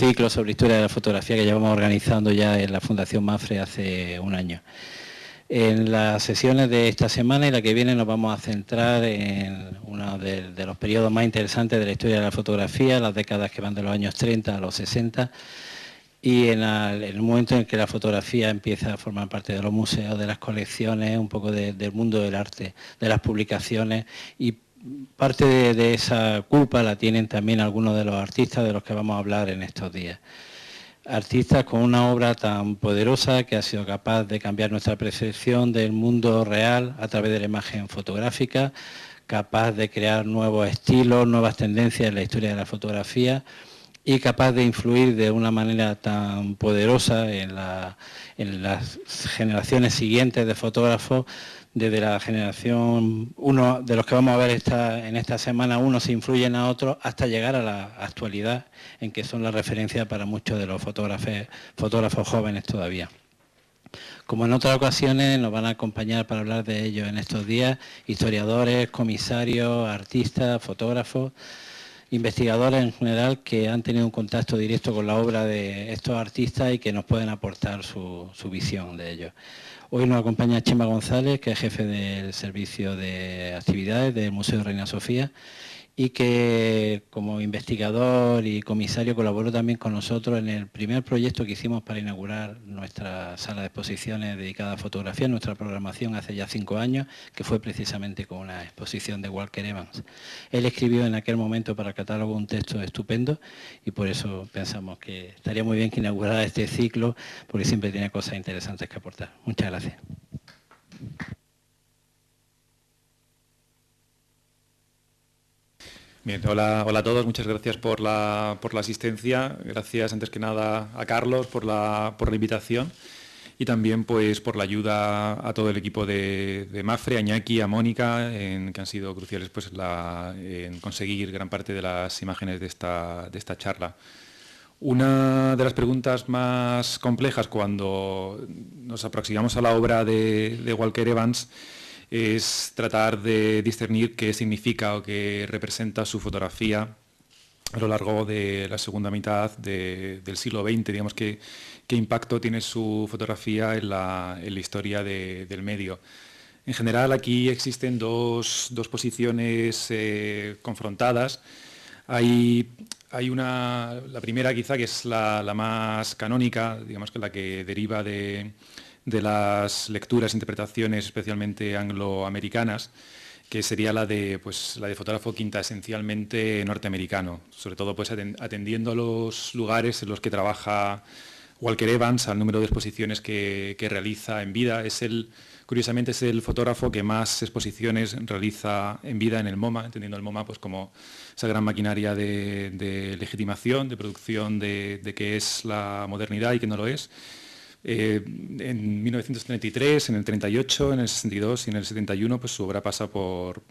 ciclo sobre historia de la fotografía que llevamos organizando ya en la Fundación MAFRE hace un año. En las sesiones de esta semana y la que viene nos vamos a centrar en uno de los periodos más interesantes de la historia de la fotografía, las décadas que van de los años 30 a los 60, y en el momento en que la fotografía empieza a formar parte de los museos, de las colecciones, un poco del mundo del arte, de las publicaciones, y parte de esa culpa la tienen también algunos de los artistas de los que vamos a hablar en estos días. Artistas con una obra tan poderosa que ha sido capaz de cambiar nuestra percepción del mundo real a través de la imagen fotográfica, capaz de crear nuevos estilos, nuevas tendencias en la historia de la fotografía y capaz de influir de una manera tan poderosa en las generaciones siguientes de fotógrafos. Desde la generación, uno de los que vamos a ver en esta semana, unos se influyen a otros hasta llegar a la actualidad, en que son la referencia para muchos de los fotógrafos jóvenes todavía. Como en otras ocasiones, nos van a acompañar para hablar de ello en estos días historiadores, comisarios, artistas, fotógrafos, investigadores en general que han tenido un contacto directo con la obra de estos artistas y que nos pueden aportar su visión de ellos. Hoy nos acompaña Chema González, que es jefe del servicio de actividades del Museo Reina Sofía y que como investigador y comisario colaboró también con nosotros en el primer proyecto que hicimos para inaugurar nuestra sala de exposiciones dedicada a fotografía, nuestra programación hace ya 5 años, que fue precisamente con una exposición de Walker Evans. Él escribió en aquel momento para el catálogo un texto estupendo y por eso pensamos que estaría muy bien que inaugurara este ciclo, porque siempre tiene cosas interesantes que aportar. Muchas gracias. Bien, hola a todos, muchas gracias por la asistencia, gracias antes que nada a Carlos por la invitación y también pues por la ayuda a todo el equipo de MAFRE, a Iñaki, a Mónica, que han sido cruciales pues, en conseguir gran parte de las imágenes de esta charla. Una de las preguntas más complejas cuando nos aproximamos a la obra de Walker Evans es tratar de discernir qué significa o qué representa su fotografía a lo largo de la segunda mitad del siglo XX, digamos, qué impacto tiene su fotografía en la historia del medio. En general, aquí existen dos posiciones confrontadas. La primera quizá que es la más canónica, digamos que la que deriva de las lecturas, interpretaciones especialmente angloamericanas, que sería la de fotógrafo quinta esencialmente norteamericano, sobre todo pues atendiendo a los lugares en los que trabaja Walker Evans, al número de exposiciones que realiza en vida. Curiosamente es el fotógrafo que más exposiciones realiza en vida en el MoMA, entendiendo el MoMA pues como esa gran maquinaria de legitimación, de producción de qué es la modernidad y qué no lo es. En 1933, en el 38, en el 62 y en el 71 pues su obra pasa por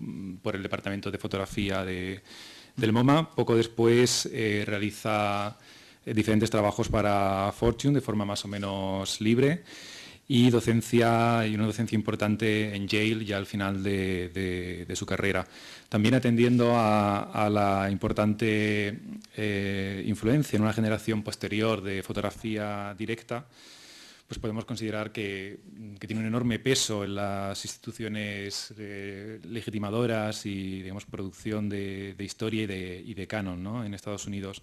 el departamento de fotografía del MoMA. Poco después realiza diferentes trabajos para Fortune de forma más o menos libre y una docencia importante en Yale ya al final de su carrera. También atendiendo a la importante influencia en una generación posterior de fotografía directa, pues podemos considerar que tiene un enorme peso en las instituciones legitimadoras y digamos, producción de historia y de canon, ¿no? En Estados Unidos.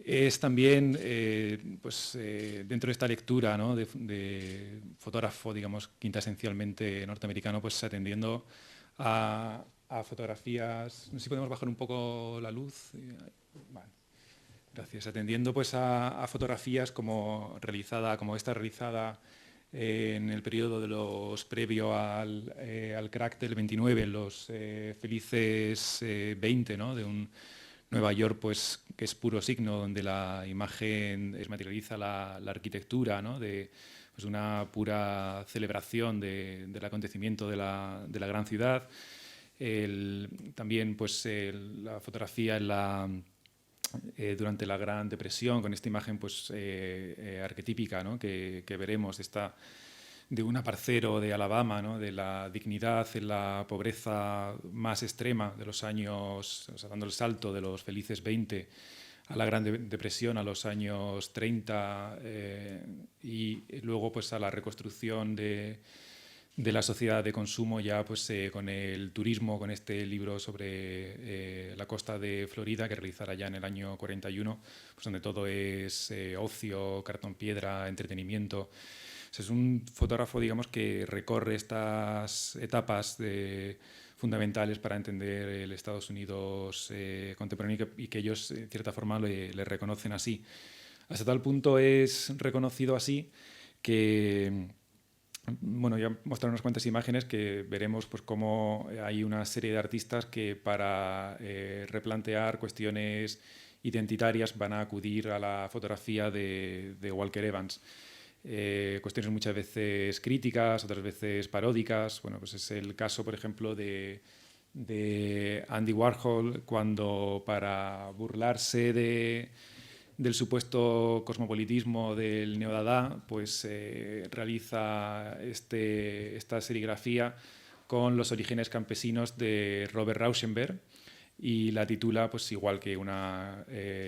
Es también, dentro de esta lectura, ¿no? de fotógrafo, digamos, quinta esencialmente norteamericano, pues atendiendo a fotografías. No sé si podemos bajar un poco la luz. Vale. Gracias. Atendiendo pues a fotografías como esta realizada en el periodo de los previo al crack del 29, los felices 20, ¿no? De un Nueva York pues que es puro signo, donde la imagen materializa la arquitectura, ¿no? De pues, una pura celebración del acontecimiento de la gran ciudad. También pues la fotografía durante la Gran Depresión, con esta imagen pues, arquetípica, ¿no? que veremos, de un aparcero de Alabama, ¿no? De la dignidad en la pobreza más extrema de los años, o sea, dando el salto de los felices 20 a la Gran Depresión, a los años 30, y luego pues a la reconstrucción de la sociedad de consumo ya pues con el turismo, con este libro sobre la costa de Florida que realizará ya en el año 41, pues donde todo es ocio, cartón piedra, entretenimiento. O sea, es un fotógrafo, digamos, que recorre estas etapas fundamentales para entender el Estados Unidos contemporáneo y que ellos, en cierta forma, le reconocen así. Hasta tal punto es reconocido así que, bueno, ya mostraré unas cuantas imágenes que veremos pues, cómo hay una serie de artistas que para replantear cuestiones identitarias van a acudir a la fotografía de Walker Evans. Cuestiones muchas veces críticas, otras veces paródicas. Bueno, pues es el caso, por ejemplo, de Andy Warhol, cuando para burlarse del supuesto cosmopolitismo del neodadá, pues realiza esta serigrafía con los orígenes campesinos de Robert Rauschenberg, y la titula pues igual que una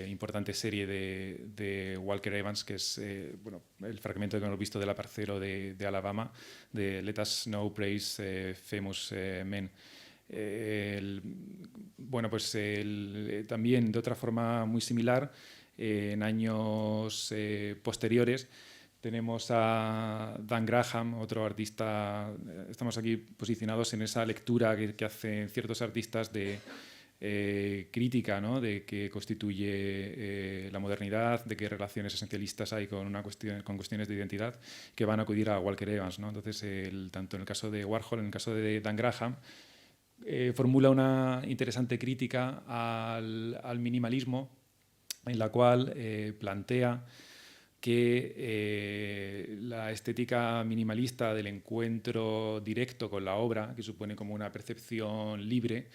importante serie de Walker Evans, que es bueno, el fragmento que hemos visto del aparcero de Alabama, de Let Us Know Praise Famous Men. Bueno, pues también de otra forma muy similar, en años posteriores tenemos a Dan Graham, otro artista. Estamos aquí posicionados en esa lectura que hacen ciertos artistas de crítica, ¿no?, de qué constituye la modernidad, de qué relaciones esencialistas hay con cuestiones de identidad, que van a acudir a Walker Evans, ¿no? Entonces, tanto en el caso de Warhol, en el caso de Dan Graham, formula una interesante crítica al minimalismo, en la cual plantea que la estética minimalista del encuentro directo con la obra, que supone como una percepción libre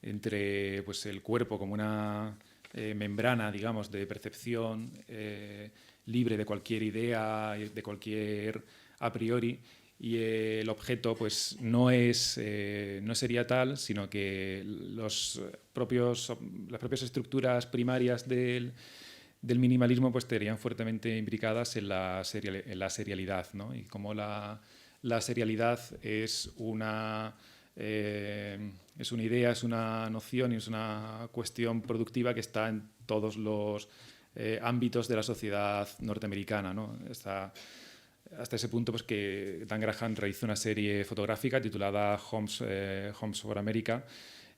entre pues, el cuerpo como una membrana, digamos, de percepción libre de cualquier idea, de cualquier a priori, y el objeto pues no sería tal, sino que las propias estructuras primarias del minimalismo pues estarían fuertemente imbricadas en la serialidad, ¿no? Y como la serialidad es una idea, es una noción y es una cuestión productiva que está en todos los ámbitos de la sociedad norteamericana, ¿no? Hasta ese punto pues, que Dan Graham realizó una serie fotográfica titulada Homes for America,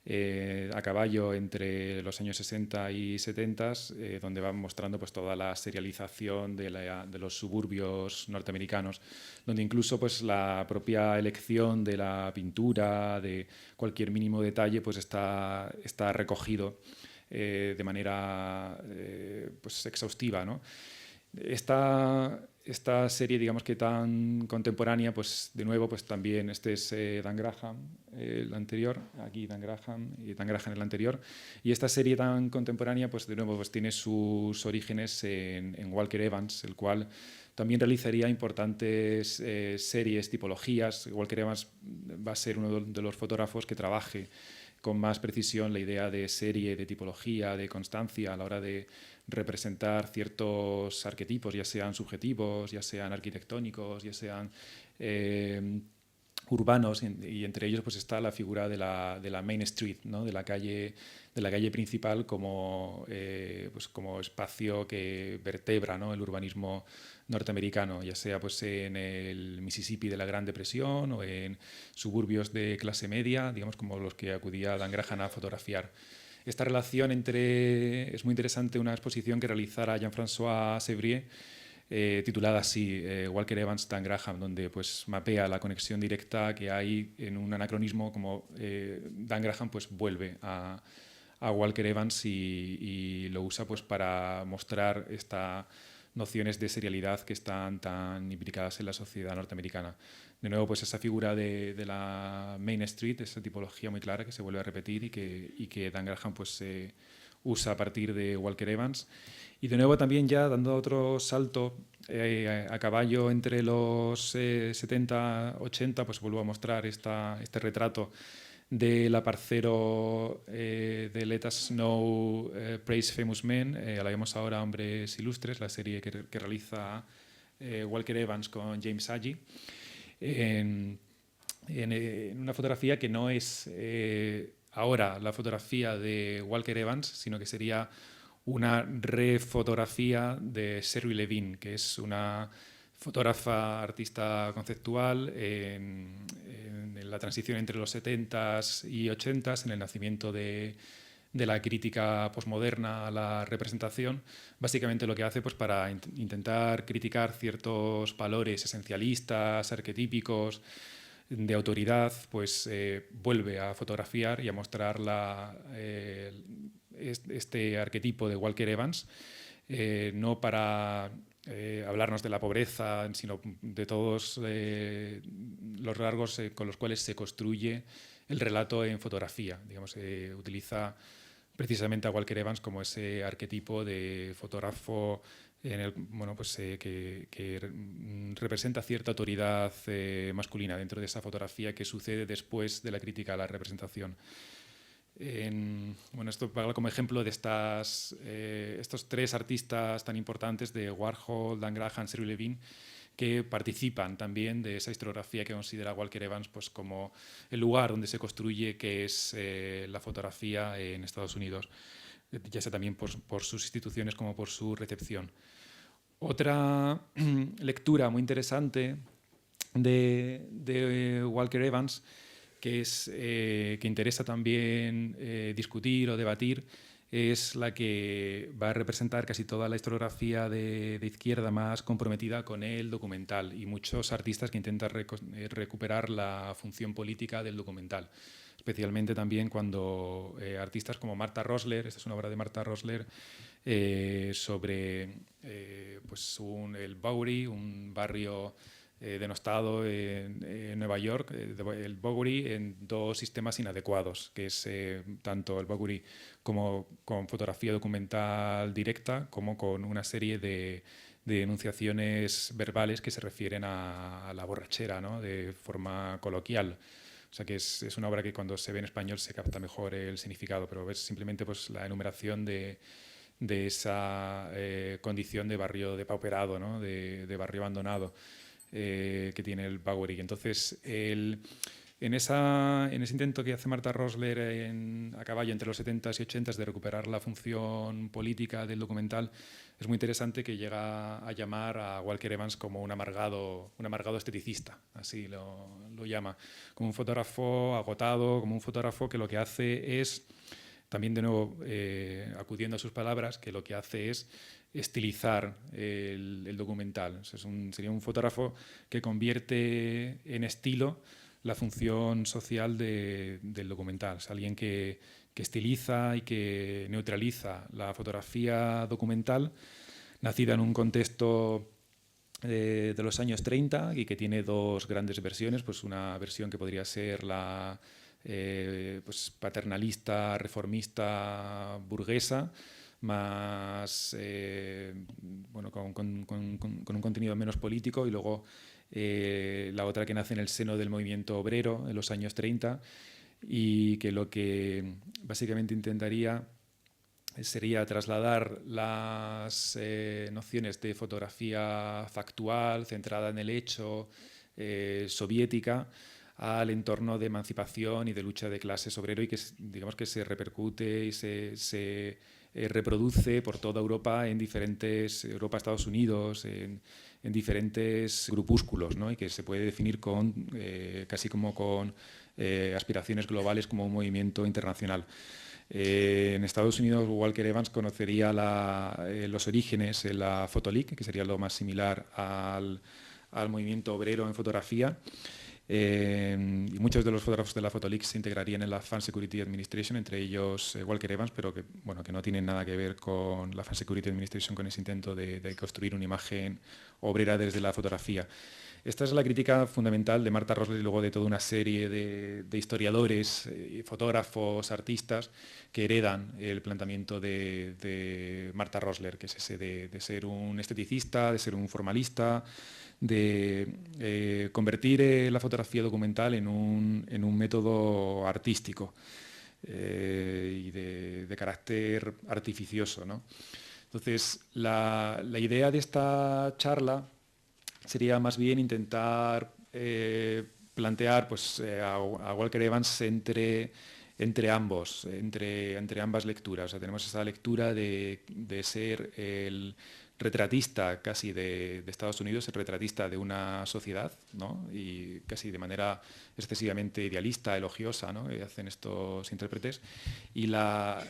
a caballo entre los años 60 y 70, donde van mostrando pues, toda la serialización de los suburbios norteamericanos, donde incluso pues, la propia elección de la pintura, de cualquier mínimo detalle, pues, está recogido de manera pues, exhaustiva, ¿no? Esta serie, digamos que tan contemporánea, pues de nuevo, pues también este es Dan Graham, el anterior, aquí Dan Graham y Dan Graham el anterior, y esta serie tan contemporánea, pues de nuevo, pues tiene sus orígenes en Walker Evans, el cual también realizaría importantes series, tipologías. Walker Evans va a ser uno de los fotógrafos que trabaje con más precisión la idea de serie, de tipología, de constancia a la hora de representar ciertos arquetipos, ya sean subjetivos, ya sean arquitectónicos, ya sean urbanos, y entre ellos pues está la figura de la Main Street, ¿no?, de la calle principal como espacio que vertebra, ¿no?, el urbanismo norteamericano, ya sea pues en el Mississippi de la Gran Depresión o en suburbios de clase media, digamos como los que acudía Dan Graham a fotografiar. Esta relación es muy interesante, una exposición que realizara Jean-François Sevrier, titulada así, Walker Evans, Dan Graham, donde pues mapea la conexión directa que hay en un anacronismo, como Dan Graham pues vuelve a Walker Evans y lo usa pues para mostrar estas nociones de serialidad que están tan implicadas en la sociedad norteamericana. De nuevo, pues esa figura de la Main Street, esa tipología muy clara que se vuelve a repetir y que Dan Graham pues, usa a partir de Walker Evans. Y de nuevo también ya dando otro salto a caballo entre los 70, 80, pues vuelvo a mostrar este retrato de la Parcero de Let Us Know Praise Famous Men, la vemos ahora Hombres Ilustres, la serie que realiza Walker Evans con James Agee, en una fotografía que no es ahora la fotografía de Walker Evans, sino que sería una refotografía de Sherry Levine, que es una fotógrafa artista conceptual en la transición entre los 70s y 80s, en el nacimiento de la crítica posmoderna a la representación. Básicamente lo que hace, pues, para intentar criticar ciertos valores esencialistas, arquetípicos, de autoridad, pues vuelve a fotografiar y a mostrar este arquetipo de Walker Evans, no para hablarnos de la pobreza, sino de todos los rasgos con los cuales se construye el relato en fotografía. Digamos, utiliza precisamente a Walker Evans como ese arquetipo de fotógrafo que representa cierta autoridad masculina dentro de esa fotografía que sucede después de la crítica a la representación. Esto para como ejemplo de estos tres artistas tan importantes de Warhol, Dan Graham, Sherry Levine, que participan también de esa historiografía que considera Walker Evans, pues, como el lugar donde se construye que es la fotografía en Estados Unidos, ya sea también por sus instituciones como por su recepción. Otra lectura muy interesante de Walker Evans, que interesa también discutir o debatir, es la que va a representar casi toda la historiografía de izquierda más comprometida con el documental, y muchos artistas que intentan recuperar la función política del documental. Especialmente también cuando artistas como Martha Rosler, esta es una obra de Martha Rosler, sobre el Bowery, un barrio denostado en Nueva York, el Bowery, en dos sistemas inadecuados, que es tanto el Bowery como con fotografía documental directa, como con una serie de enunciaciones verbales que se refieren a la borrachera, ¿no?, de forma coloquial. O sea que es una obra que cuando se ve en español se capta mejor el significado, pero ves simplemente, pues, la enumeración de esa condición de barrio depauperado, ¿no?, de barrio abandonado que tiene el Bowery. Entonces, en ese intento que hace Martha Rosler a caballo entre los 70s y 80s de recuperar la función política del documental, es muy interesante que llega a llamar a Walker Evans como un amargado esteticista, así lo llama, como un fotógrafo agotado, como un fotógrafo que lo que hace es, también de nuevo acudiendo a sus palabras, que lo que hace es estilizar el documental. O sea, sería un fotógrafo que convierte en estilo la función social del documental. Es alguien que estiliza y que neutraliza la fotografía documental, nacida en un contexto de los años 30 y que tiene dos grandes versiones. Pues una versión que podría ser la paternalista, reformista, burguesa, más con un contenido menos político, y luego la otra que nace en el seno del movimiento obrero en los años 30, y que lo que básicamente intentaría sería trasladar las nociones de fotografía factual, centrada en el hecho, soviética, al entorno de emancipación y de lucha de clases obrero, y que, digamos, que se repercute y se reproduce por toda Europa, Europa, Estados Unidos, en diferentes grupúsculos, ¿no?, y que se puede definir casi como con aspiraciones globales, como un movimiento internacional. En Estados Unidos, Walker Evans conocería los orígenes en la Fotolik, que sería lo más similar al movimiento obrero en fotografía. Y muchos de los fotógrafos de la Fotolik se integrarían en la Fan Security Administration, entre ellos Walker Evans, pero que no tienen nada que ver con la Fan Security Administration, con ese intento de construir una imagen obrera desde la fotografía. Esta es la crítica fundamental de Martha Rosler y luego de toda una serie de historiadores, fotógrafos, artistas que heredan el planteamiento de Martha Rosler, que es ese de ser un esteticista, de ser un formalista, convertir la fotografía documental en un método artístico y de carácter artificioso, ¿no? Entonces, la idea de esta charla sería más bien intentar plantear pues, a Walker Evans entre ambas lecturas. O sea, tenemos esa lectura de ser el retratista casi de Estados Unidos, el retratista de una sociedad, ¿no? Y casi de manera excesivamente idealista, elogiosa, ¿no? Que hacen estos intérpretes. Y la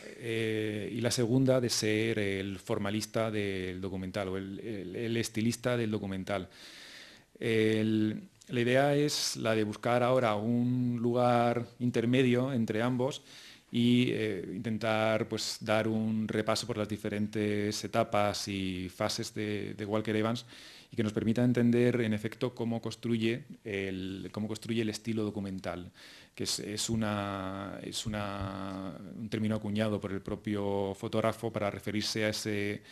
segunda de ser el formalista del documental o el estilista del documental. La idea es la de buscar ahora un lugar intermedio entre ambos y intentar pues, dar un repaso por las diferentes etapas y fases de Walker Evans y que nos permita entender en efecto cómo construye el estilo documental, que es un término acuñado por el propio fotógrafo para referirse a ese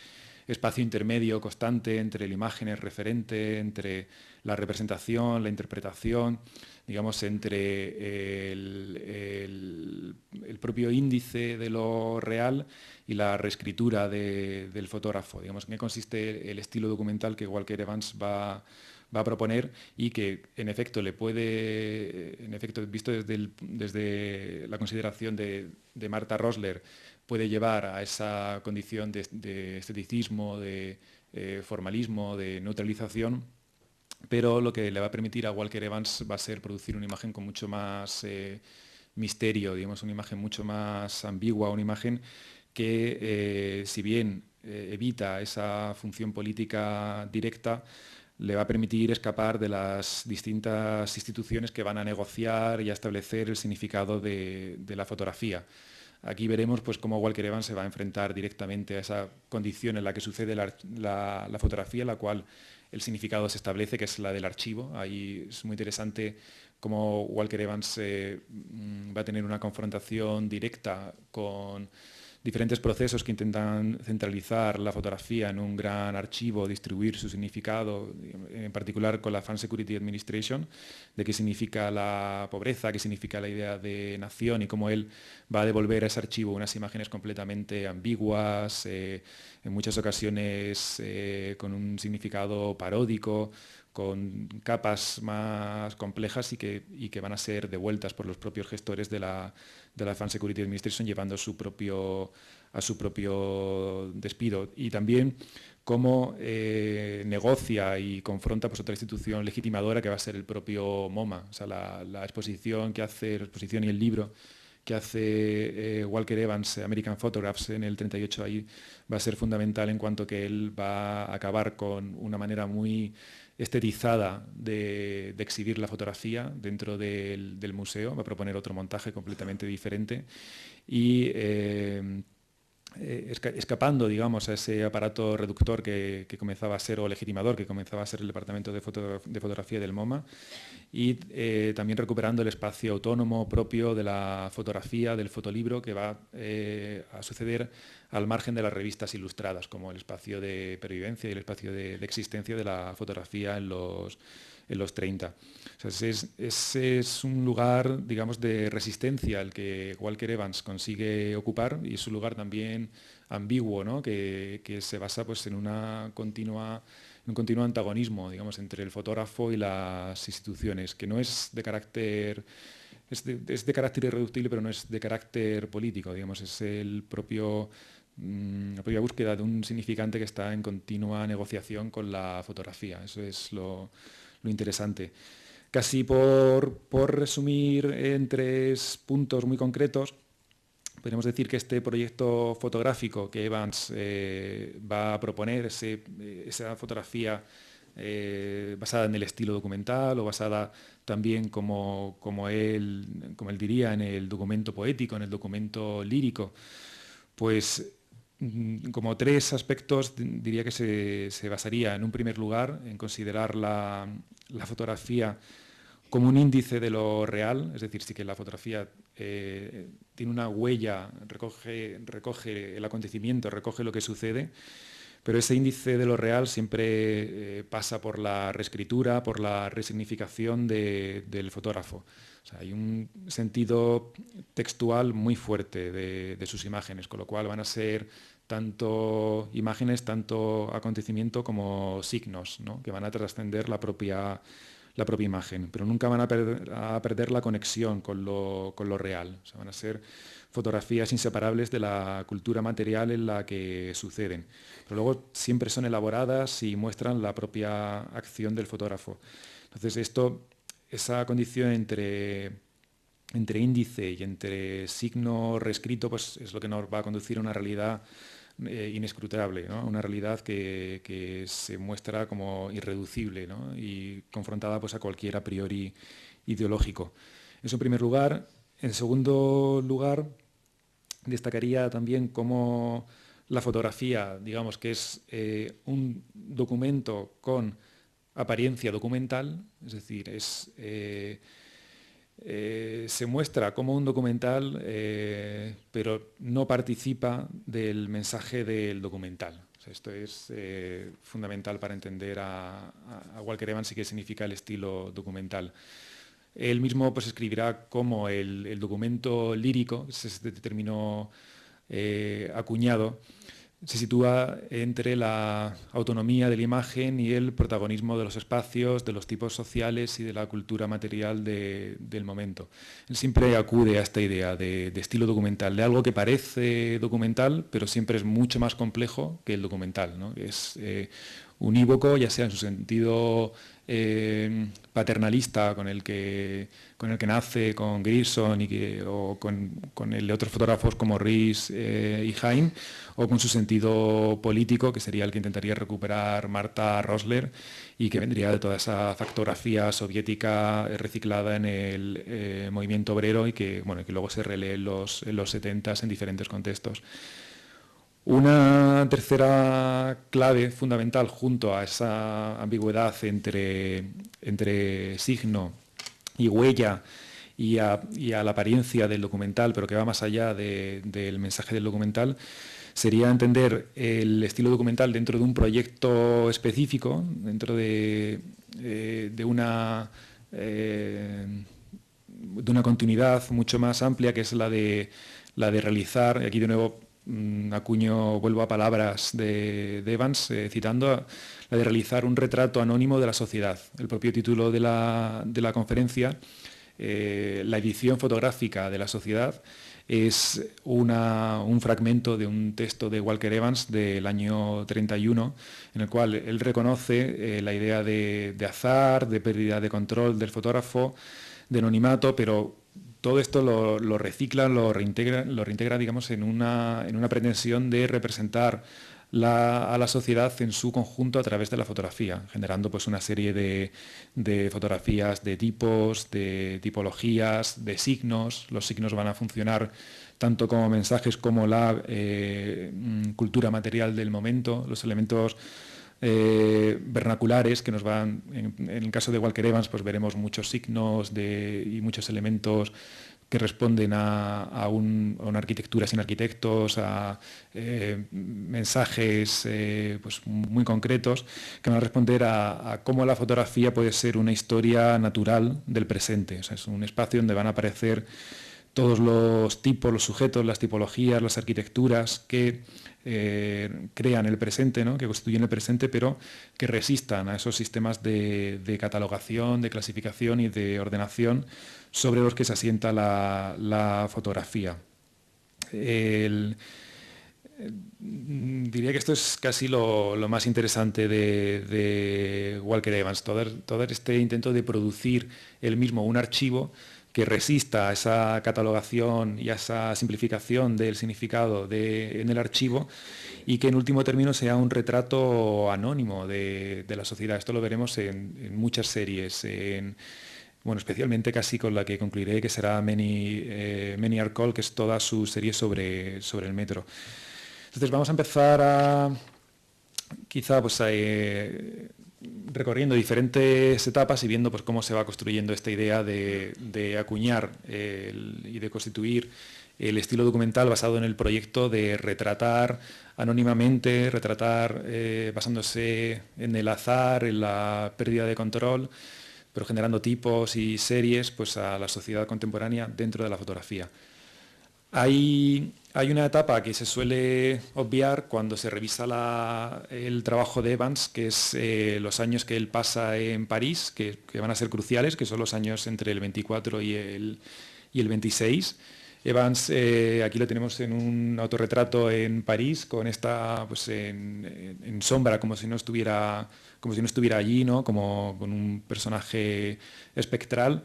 espacio intermedio constante entre la imagen, el referente, entre la representación, la interpretación, digamos, entre el propio índice de lo real y la reescritura del fotógrafo. Digamos, en qué consiste el estilo documental que Walker Evans va a proponer y que en efecto le puede, visto desde la consideración de Martha Rosler, puede llevar a esa condición de esteticismo, de formalismo, de neutralización, pero lo que le va a permitir a Walker Evans va a ser producir una imagen con mucho más misterio, digamos, una imagen mucho más ambigua, una imagen que, si bien evita esa función política directa, le va a permitir escapar de las distintas instituciones que van a negociar y a establecer el significado de la fotografía. Aquí veremos pues, cómo Walker Evans se va a enfrentar directamente a esa condición en la que sucede la fotografía, en la cual el significado se establece, que es la del archivo. Ahí es muy interesante cómo Walker Evans va a tener una confrontación directa con diferentes procesos que intentan centralizar la fotografía en un gran archivo, distribuir su significado, en particular con la Fan Security Administration, de qué significa la pobreza, qué significa la idea de nación y cómo él va a devolver a ese archivo unas imágenes completamente ambiguas, en muchas ocasiones con un significado paródico, con capas más complejas y que van a ser devueltas por los propios gestores de la Fan Security Administration, llevando a su propio despido. Y también cómo negocia y confronta pues, otra institución legitimadora que va a ser el propio MoMA. O sea, la exposición y el libro que hace Walker Evans, American Photographs, en el 38, ahí va a ser fundamental en cuanto que él va a acabar con una manera muy estetizada de exhibir la fotografía dentro del museo. Va a proponer otro montaje completamente diferente y escapando, digamos, a ese aparato reductor que comenzaba a ser, o legitimador, que comenzaba a ser el departamento de fotografía del MoMA, y también recuperando el espacio autónomo propio de la fotografía, del fotolibro, que va a suceder al margen de las revistas ilustradas, como el espacio de pervivencia y el espacio de existencia de la fotografía en los 30. O sea, ese es un lugar, digamos, de resistencia el que Walker Evans consigue ocupar, y es un lugar también ambiguo, ¿no? que se basa pues, en un continuo antagonismo, digamos, entre el fotógrafo y las instituciones, que no es de carácter... Es de carácter irreductible, pero no es de carácter político, digamos, es la propia búsqueda de un significante que está en continua negociación con la fotografía. Eso es lo interesante. Casi por resumir en 3 puntos muy concretos, podríamos decir que este proyecto fotográfico que Evans va a proponer, esa fotografía basada en el estilo documental o basada también, como él diría, en el documento poético, en el documento lírico, pues como 3 aspectos diría que se basaría en un primer lugar en considerar la fotografía como un índice de lo real, es decir, sí que la fotografía tiene una huella, recoge el acontecimiento, recoge lo que sucede, Pero ese índice de lo real siempre pasa por la reescritura, por la resignificación del fotógrafo. O sea, hay un sentido textual muy fuerte de sus imágenes, con lo cual van a ser tanto imágenes, tanto acontecimiento como signos, ¿no? Que van a trascender la propia imagen, pero nunca van a perder la conexión con lo real. O sea, van a ser fotografías inseparables de la cultura material en la que suceden. Pero luego siempre son elaboradas y muestran la propia acción del fotógrafo. Entonces esa condición entre índice y entre signo reescrito, pues es lo que nos va a conducir a una realidad inescrutable, ¿no? Una realidad que se muestra como irreducible, ¿no? Y confrontada pues, a cualquier a priori ideológico. Eso en primer lugar. En segundo lugar, destacaría también cómo la fotografía, digamos que es un documento con apariencia documental, es decir, se muestra como un documental, pero no participa del mensaje del documental. O sea, esto es fundamental para entender a Walker Evans y qué significa el estilo documental. Él mismo pues, escribirá cómo el documento lírico, que es este término acuñado, se sitúa entre la autonomía de la imagen y el protagonismo de los espacios, de los tipos sociales y de la cultura material del momento. Él siempre acude a esta idea de estilo documental, de algo que parece documental, pero siempre es mucho más complejo que el documental, ¿no? Es unívoco, ya sea en su sentido paternalista con el que nace, con Grierson o con el de otros fotógrafos como Ries y Hain, o con su sentido político, que sería el que intentaría recuperar Marta Rosler y que vendría de toda esa factografía soviética reciclada en el movimiento obrero y que luego se relee en los 70s en diferentes contextos. Una tercera clave fundamental junto a esa ambigüedad entre signo y huella y a la apariencia del documental, pero que va más allá del mensaje del documental, sería entender el estilo documental dentro de un proyecto específico, dentro de una continuidad mucho más amplia, que es la de realizar, y aquí de nuevo vuelvo a palabras de Evans, citando la de realizar un retrato anónimo de la sociedad. El propio título de la conferencia, la edición fotográfica de la sociedad, es un fragmento de un texto de Walker Evans del año 31, en el cual él reconoce la idea de azar, de pérdida de control del fotógrafo, de anonimato, pero todo esto lo recicla, lo reintegra digamos, en una pretensión de representar a la sociedad en su conjunto a través de la fotografía, generando pues, una serie de fotografías de tipos, de tipologías, de signos. Los signos van a funcionar tanto como mensajes como la cultura material del momento, los elementos vernaculares que nos van, en el caso de Walker Evans, pues veremos muchos signos y muchos elementos que responden a una arquitectura sin arquitectos, a mensajes pues muy concretos que van a responder a cómo la fotografía puede ser una historia natural del presente. O sea, es un espacio donde van a aparecer todos los tipos, los sujetos, las tipologías, las arquitecturas que crean el presente, ¿no? Que constituyen el presente, pero que resistan a esos sistemas de catalogación, de clasificación y de ordenación sobre los que se asienta la fotografía. Diría que esto es casi lo más interesante de Walker Evans, todo este intento de producir él mismo un archivo que resista a esa catalogación y a esa simplificación del significado en el archivo y que en último término sea un retrato anónimo de la sociedad. Esto lo veremos en muchas series, especialmente casi con la que concluiré, que será Many Are Called, que es toda su serie sobre el metro. Entonces vamos a empezar quizá pues, recorriendo diferentes etapas y viendo pues, cómo se va construyendo esta idea de acuñar y de constituir el estilo documental basado en el proyecto de retratar anónimamente, basándose en el azar, en la pérdida de control, pero generando tipos y series pues, a la sociedad contemporánea dentro de la fotografía. Hay una etapa que se suele obviar cuando se revisa el trabajo de Evans, que es los años que él pasa en París, que van a ser cruciales, que son los años entre el 24 y el 26. Evans, aquí lo tenemos en un autorretrato en París, con esta pues, en sombra, como si no estuviera allí, ¿no? Como con un personaje espectral.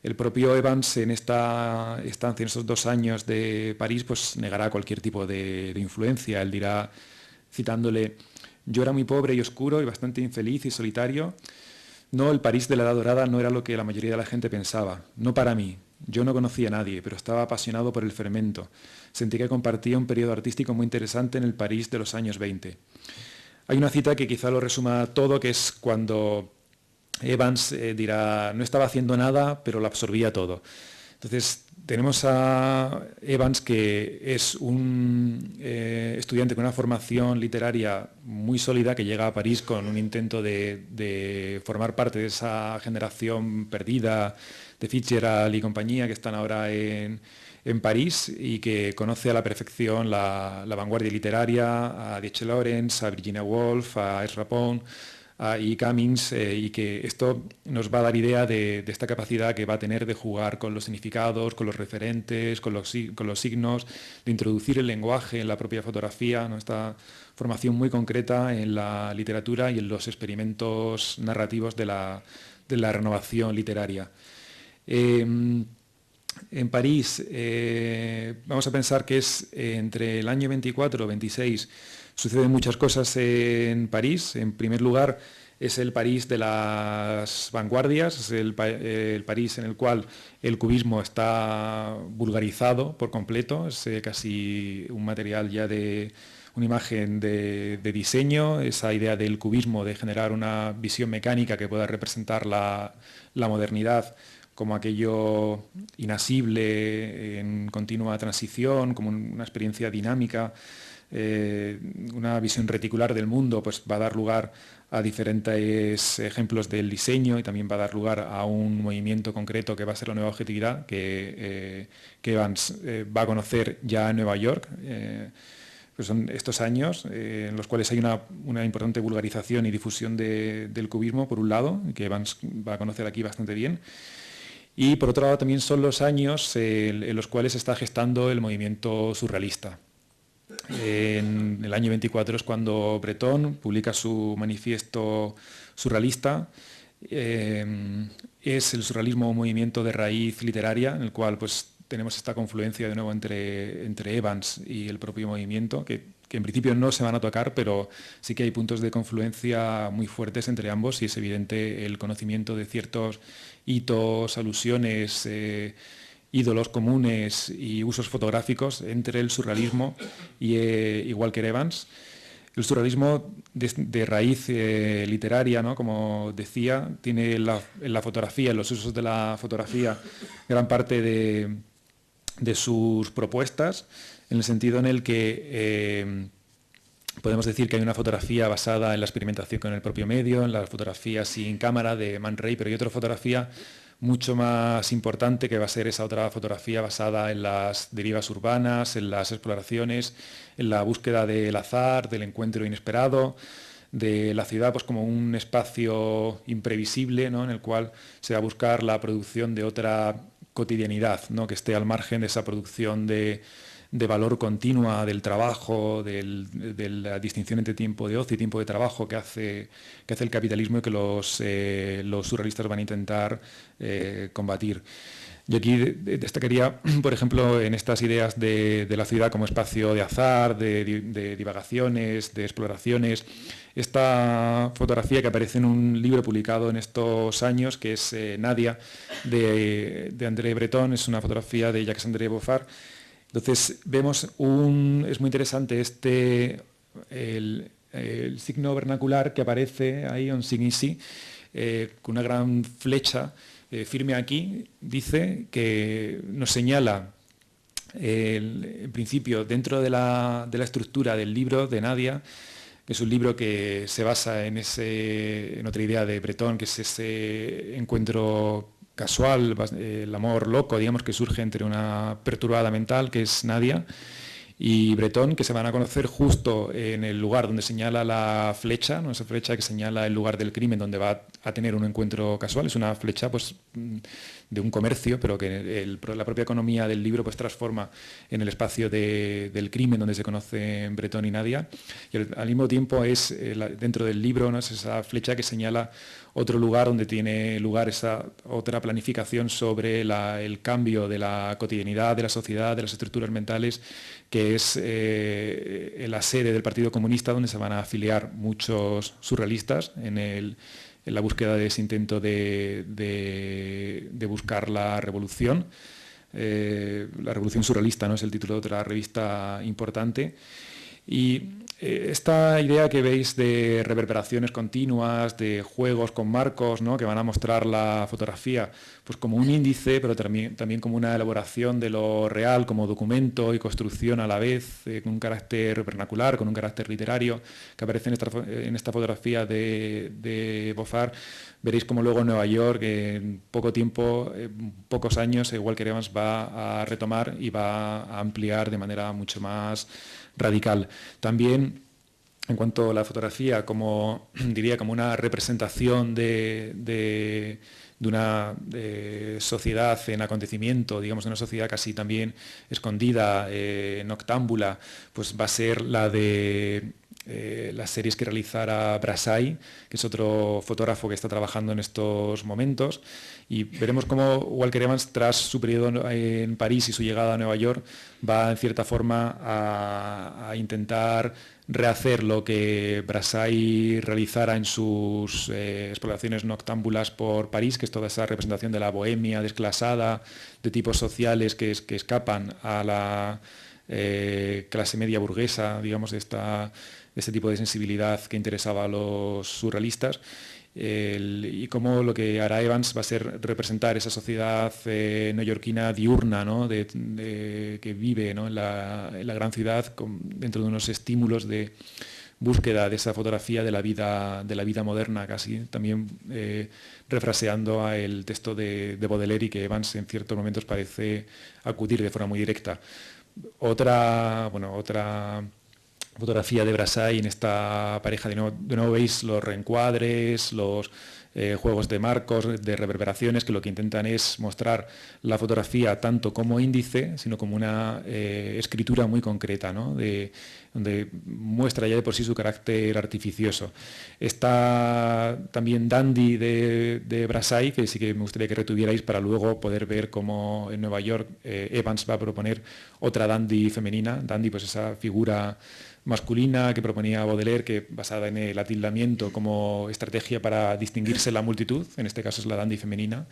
El propio Evans en esta estancia, en esos 2 años de París, pues negará cualquier tipo de influencia. Él dirá, citándole, yo era muy pobre y oscuro y bastante infeliz y solitario. No, el París de la Edad Dorada no era lo que la mayoría de la gente pensaba. No para mí. Yo no conocía a nadie, pero estaba apasionado por el fermento. Sentí que compartía un periodo artístico muy interesante en el París de los años 20. Hay una cita que quizá lo resuma todo, que es cuando Evans dirá, no estaba haciendo nada, pero lo absorbía todo. Entonces, tenemos a Evans, que es un estudiante con una formación literaria muy sólida, que llega a París con un intento de formar parte de esa generación perdida de Fitzgerald y compañía que están ahora en París, y que conoce a la perfección la vanguardia literaria, a D.H. Lawrence, a Virginia Woolf, a Ezra Pound, y Cummings, y que esto nos va a dar idea de esta capacidad que va a tener de jugar con los significados, con los referentes, con los signos, de introducir el lenguaje en la propia fotografía, ¿no? Esta formación muy concreta en la literatura y en los experimentos narrativos de la renovación literaria. En París, vamos a pensar que es entre el año 24 o 26, suceden muchas cosas en París. En primer lugar, es el París de las vanguardias, es el París en el cual el cubismo está vulgarizado por completo, es casi un material ya de una imagen de diseño, esa idea del cubismo de generar una visión mecánica que pueda representar la modernidad como aquello inasible, en continua transición, como una experiencia dinámica. Una visión reticular del mundo, pues va a dar lugar a diferentes ejemplos del diseño, y también va a dar lugar a un movimiento concreto que va a ser la nueva objetividad, que Evans va a conocer ya en Nueva York. Pues son estos años en los cuales hay una importante vulgarización y difusión del cubismo, por un lado, que Evans va a conocer aquí bastante bien. Y por otro lado también son los años en los cuales se está gestando el movimiento surrealista. En el año 24 es cuando Breton publica su manifiesto surrealista. Es el surrealismo un movimiento de raíz literaria, en el cual pues, tenemos esta confluencia de nuevo entre Evans y el propio movimiento, que en principio no se van a tocar, pero sí que hay puntos de confluencia muy fuertes entre ambos, y es evidente el conocimiento de ciertos hitos, alusiones, ídolos comunes y usos fotográficos entre el surrealismo y Walker Evans. El surrealismo de raíz literaria, ¿no? Como decía, tiene en la fotografía, en los usos de la fotografía, gran parte de sus propuestas, en el sentido en el que podemos decir que hay una fotografía basada en la experimentación con el propio medio, en la fotografía sin cámara de Man Ray, pero hay otra fotografía mucho más importante, que va a ser esa otra fotografía basada en las derivas urbanas, en las exploraciones, en la búsqueda del azar, del encuentro inesperado, de la ciudad pues como un espacio imprevisible, ¿no? En el cual se va a buscar la producción de otra cotidianidad, ¿no? Que esté al margen de esa producción de valor continua del trabajo, de la distinción entre tiempo de ocio y tiempo de trabajo que hace el capitalismo, y que los surrealistas van a intentar combatir. Yo aquí destacaría, por ejemplo, en estas ideas de la ciudad como espacio de azar, de divagaciones, de exploraciones, esta fotografía que aparece en un libro publicado en estos años, que es Nadia, de André Breton, es una fotografía de Jacques-André Boffard. Entonces vemos es muy interesante el signo vernacular que aparece ahí, on sign ici, con una gran flecha firme aquí, dice que nos señala en principio, dentro de la estructura del libro de Nadia, que es un libro que se basa en otra idea de Breton, que es ese encuentro casual, el amor loco, digamos, que surge entre una perturbada mental, que es Nadia, y Breton, que se van a conocer justo en el lugar donde señala la flecha, ¿no? Esa flecha que señala el lugar del crimen donde va a tener un encuentro casual. Es una flecha pues, de un comercio, pero que la propia economía del libro pues, transforma en el espacio del crimen donde se conocen Breton y Nadia. Y al mismo tiempo es dentro del libro, ¿no? Es esa flecha que señala otro lugar donde tiene lugar esa otra planificación sobre el cambio de la cotidianidad, de la sociedad, de las estructuras mentales, que es la sede del Partido Comunista, donde se van a afiliar muchos surrealistas en la búsqueda de ese intento de buscar la revolución. La revolución surrealista, ¿no? Es el título de otra revista importante. Y esta idea que veis de reverberaciones continuas, de juegos con marcos, ¿no? Que van a mostrar la fotografía pues como un índice, pero también como una elaboración de lo real, como documento y construcción a la vez, con un carácter vernacular, con un carácter literario, que aparece en esta fotografía de Bofar. Veréis como luego en Nueva York, en poco tiempo, pocos años, Walker Evans va a retomar y va a ampliar de manera mucho más radical. También, en cuanto a la fotografía, como una representación de una sociedad en acontecimiento, digamos, de una sociedad casi también escondida, noctámbula, pues va a ser la de las series que realizara Brassai, que es otro fotógrafo que está trabajando en estos momentos, y veremos cómo Walker Evans, tras su periodo en París y su llegada a Nueva York, va en cierta forma a intentar rehacer lo que Brassai realizara en sus exploraciones noctámbulas por París, que es toda esa representación de la bohemia desclasada, de tipos sociales que escapan a la clase media burguesa, digamos, de este tipo de sensibilidad que interesaba a los surrealistas. Y cómo lo que hará Evans va a ser representar esa sociedad neoyorquina diurna, ¿no? que vive, ¿no? en la gran ciudad dentro de unos estímulos de búsqueda de esa fotografía de la vida moderna, casi también refraseando a el texto de Baudelaire, y que Evans en ciertos momentos parece acudir de forma muy directa. Otra fotografía de Brassai en esta pareja, de nuevo veis los reencuadres, los juegos de marcos, de reverberaciones, que lo que intentan es mostrar la fotografía tanto como índice, sino como una escritura muy concreta, ¿no? Donde muestra ya de por sí su carácter artificioso. Está también Dandy de Brassai, que sí que me gustaría que retuvierais para luego poder ver cómo en Nueva York Evans va a proponer otra Dandy femenina. Dandy, pues esa figura masculina que proponía Baudelaire, que basada en el atildamiento como estrategia para distinguirse la multitud, en este caso es la dandy femenina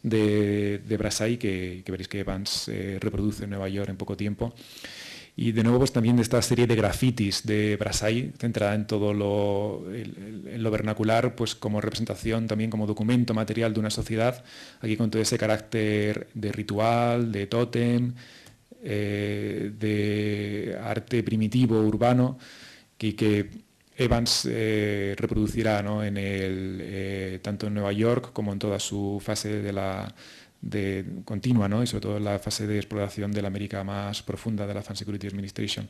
de Brassai, que veréis que Evans reproduce en Nueva York en poco tiempo. Y de nuevo pues también de esta serie de grafitis de Brassai, centrada en todo en lo vernacular, pues como representación, también como documento material de una sociedad, aquí con todo ese carácter de ritual, de tótem, de arte primitivo, urbano, que Evans reproducirá, ¿no? Tanto en Nueva York como en toda su fase continua, ¿no? Y sobre todo en la fase de exploración de la América más profunda de la Fan Security Administration.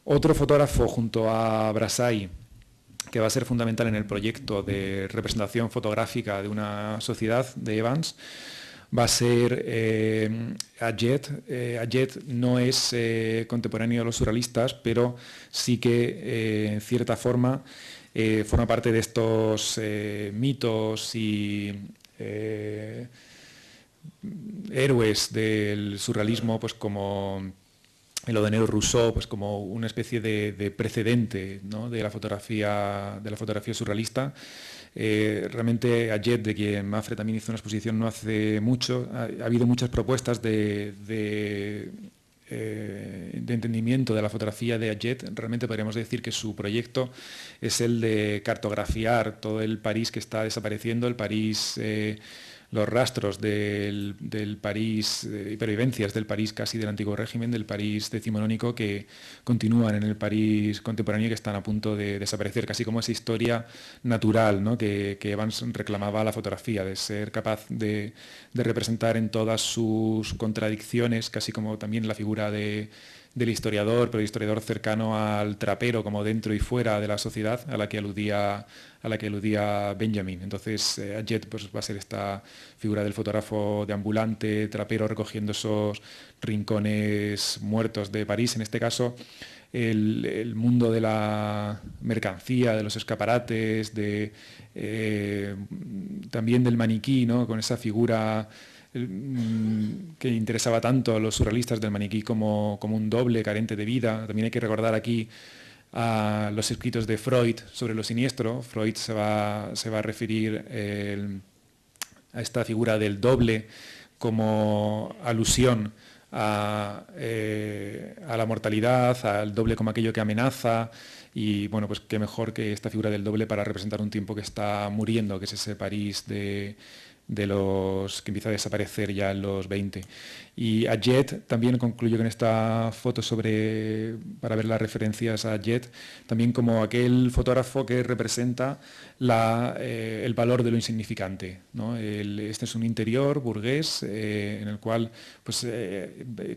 Otro fotógrafo junto a Brassai que va a ser fundamental en el proyecto de representación fotográfica de una sociedad de Evans va a ser Adjet. Adjet no es contemporáneo de los surrealistas, pero sí que en cierta forma forma parte de estos mitos y héroes del surrealismo, pues como el odenero Rousseau, pues como una especie de precedente, ¿no? de la fotografía surrealista. Realmente Adjet, de quien Mafre también hizo una exposición no hace mucho, ha habido muchas propuestas de entendimiento de la fotografía de Adjet. Realmente podríamos decir que su proyecto es el de cartografiar todo el París que está desapareciendo, el París los rastros del París, hipervivencias del París casi del antiguo régimen, del París decimonónico, que continúan en el París contemporáneo y que están a punto de desaparecer, casi como esa historia natural, ¿no? que Evans reclamaba a la fotografía, de ser capaz de representar en todas sus contradicciones, casi como también la figura del historiador, pero el historiador cercano al trapero, como dentro y fuera de la sociedad, a la que aludía Benjamin. Entonces, Adjet pues, va a ser esta figura del fotógrafo deambulante, trapero, recogiendo esos rincones muertos de París. En este caso, el mundo de la mercancía, de los escaparates, también del maniquí, ¿no? Con esa figura que interesaba tanto a los surrealistas del maniquí como un doble carente de vida. También hay que recordar aquí a los escritos de Freud sobre lo siniestro. Freud se va a referir a esta figura del doble como alusión a la mortalidad, al doble como aquello que amenaza, y bueno, pues qué mejor que esta figura del doble para representar un tiempo que está muriendo, que es ese París de los que empieza a desaparecer ya en los 20. Y Adjet también concluyo con esta foto para ver las referencias a Adjet, también como aquel fotógrafo que representa el valor de lo insignificante, ¿no? Este es un interior burgués en el cual, pues,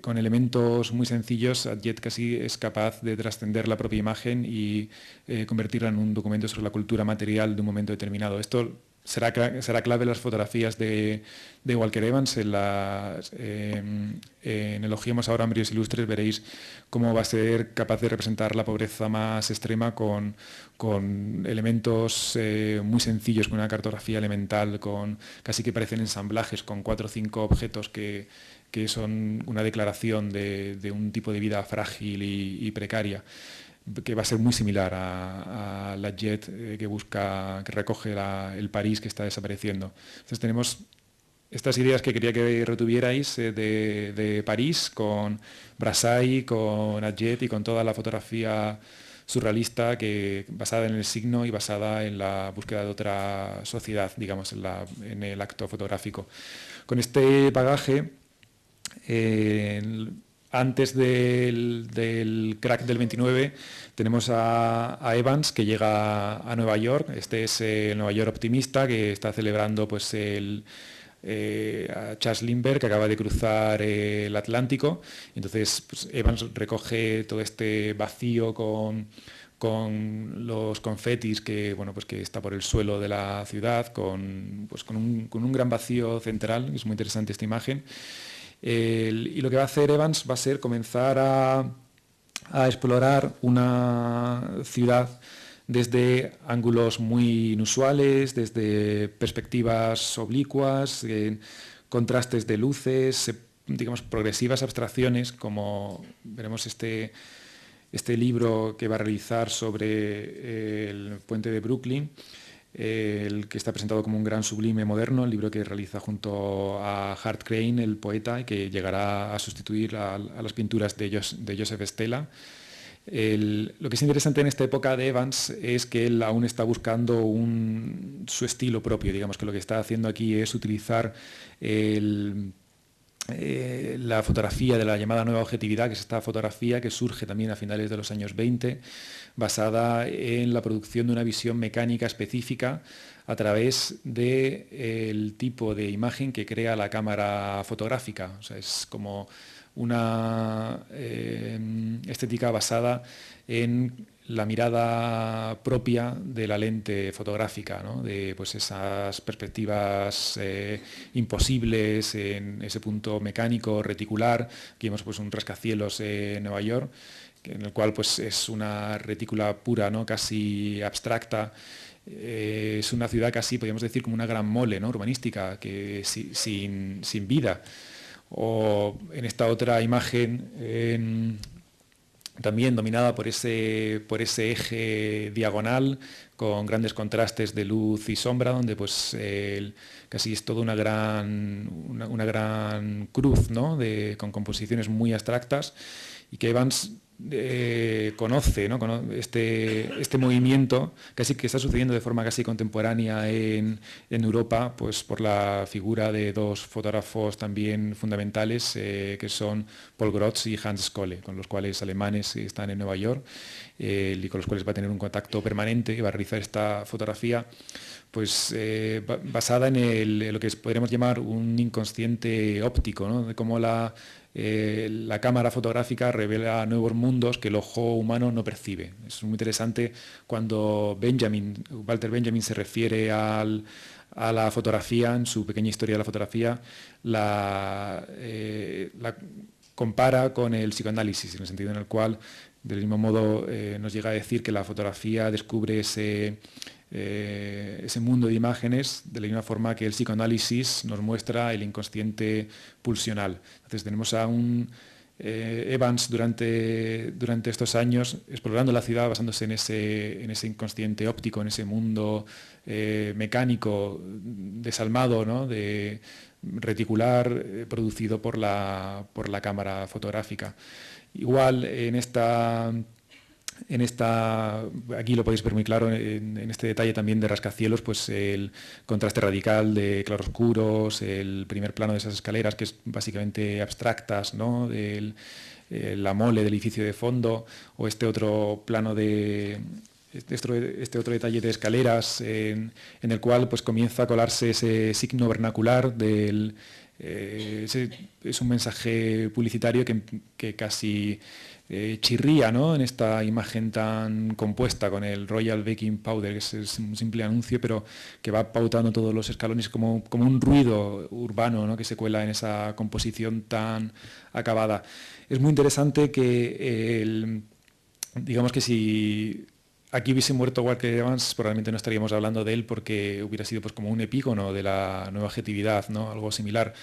con elementos muy sencillos, Adjet casi es capaz de trascender la propia imagen y convertirla en un documento sobre la cultura material de un momento determinado. Esto será clave en las fotografías de Walker Evans. En Elogiemos ahora Hombres Ilustres veréis cómo va a ser capaz de representar la pobreza más extrema con elementos muy sencillos, con una cartografía elemental, casi que parecen ensamblajes, con 4 o 5 objetos que son una declaración de un tipo de vida frágil y precaria, que va a ser muy similar a la Jet que recoge el París que está desapareciendo. Entonces tenemos estas ideas que quería que retuvierais de París, con Brassai, con Adjet y con toda la fotografía surrealista basada en el signo y basada en la búsqueda de otra sociedad, digamos, en el acto fotográfico. Con este bagaje, antes del crack del 29 tenemos a Evans, que llega a Nueva York. Este es el Nueva York optimista, que está celebrando pues, a Charles Lindbergh, que acaba de cruzar el Atlántico. Entonces pues, Evans recoge todo este vacío con los confetis que está por el suelo de la ciudad, con un gran vacío central. Es muy interesante esta imagen. Y lo que va a hacer Evans va a ser comenzar a explorar una ciudad desde ángulos muy inusuales, desde perspectivas oblicuas, contrastes de luces, digamos, progresivas abstracciones, como veremos este libro que va a realizar sobre el puente de Brooklyn, el que está presentado como un gran sublime moderno, el libro que realiza junto a Hart Crane, el poeta, y que llegará a sustituir a las pinturas de Joseph Stella. Lo que es interesante en esta época de Evans es que él aún está buscando su estilo propio. Digamos que lo que está haciendo aquí es utilizar la fotografía de la llamada nueva objetividad, que es esta fotografía que surge también a finales de los años 20, basada en la producción de una visión mecánica específica a través del tipo de imagen que crea la cámara fotográfica. O sea, es como una estética basada en la mirada propia de la lente fotográfica, ¿no? De pues, esas perspectivas imposibles en ese punto mecánico, reticular. Aquí vemos pues, un rascacielos en Nueva York, en el cual pues, es una retícula pura, ¿no? Casi abstracta. Es una ciudad casi, podríamos decir, como una gran mole, ¿no? Urbanística, que sin vida. O en esta otra imagen, también dominada por ese eje diagonal, con grandes contrastes de luz y sombra, donde pues, casi es toda una gran cruz, ¿no? Con composiciones muy abstractas, y que Evans conoce, ¿no? Este movimiento casi que está sucediendo de forma casi contemporánea en Europa, pues por la figura de dos fotógrafos también fundamentales, que son Paul Grotz y Hans Skolle, con los cuales alemanes están en Nueva York, y con los cuales va a tener un contacto permanente y va a realizar esta fotografía pues basada en lo que podríamos llamar un inconsciente óptico, ¿no? De cómo la cámara fotográfica revela nuevos mundos que el ojo humano no percibe. Es muy interesante cuando Walter Benjamin se refiere a la fotografía, en su pequeña historia de la fotografía, la compara con el psicoanálisis, en el sentido en el cual, del mismo modo, nos llega a decir que la fotografía descubre ese mundo de imágenes de la misma forma que el psicoanálisis nos muestra el inconsciente pulsional. Entonces tenemos a un Evans durante estos años explorando la ciudad basándose en ese inconsciente óptico, en ese mundo mecánico desalmado, ¿no? De reticular, producido por la cámara fotográfica. Igual aquí lo podéis ver muy claro en este detalle también de rascacielos, pues el contraste radical de claroscuros, el primer plano de esas escaleras que es básicamente abstractas, ¿no? La mole del edificio de fondo, o este otro plano este otro detalle de escaleras en el cual pues comienza a colarse ese signo vernacular es un mensaje publicitario que casi chirría, ¿no? En esta imagen tan compuesta con el Royal Baking Powder, que es un simple anuncio, pero que va pautando todos los escalones como un ruido urbano, ¿no? Que se cuela en esa composición tan acabada. Es muy interesante que digamos que si aquí hubiese muerto Walker Evans, probablemente no estaríamos hablando de él porque hubiera sido pues como un epígono de la nueva objetividad, ¿no? Algo similar.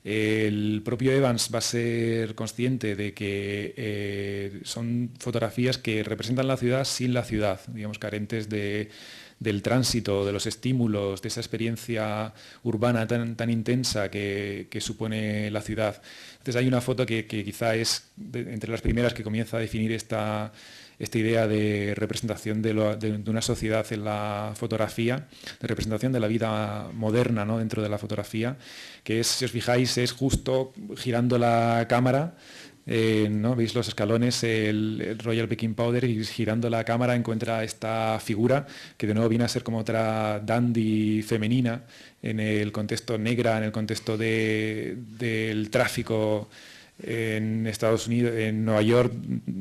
El propio Evans va a ser consciente de que son fotografías que representan la ciudad sin la ciudad, digamos, carentes del tránsito, de los estímulos, de esa experiencia urbana tan intensa que supone la ciudad. Entonces hay una foto que quizá es entre las primeras que comienza a definir esta idea de representación de una sociedad en la fotografía, de representación de la vida moderna, ¿no? Dentro de la fotografía, que es, si os fijáis, es justo girando la cámara, ¿no? Veis los escalones, el Royal Baking Powder, y girando la cámara encuentra esta figura que de nuevo viene a ser como otra dandy femenina en el contexto negra, en el contexto del tráfico en Estados Unidos, en Nueva York,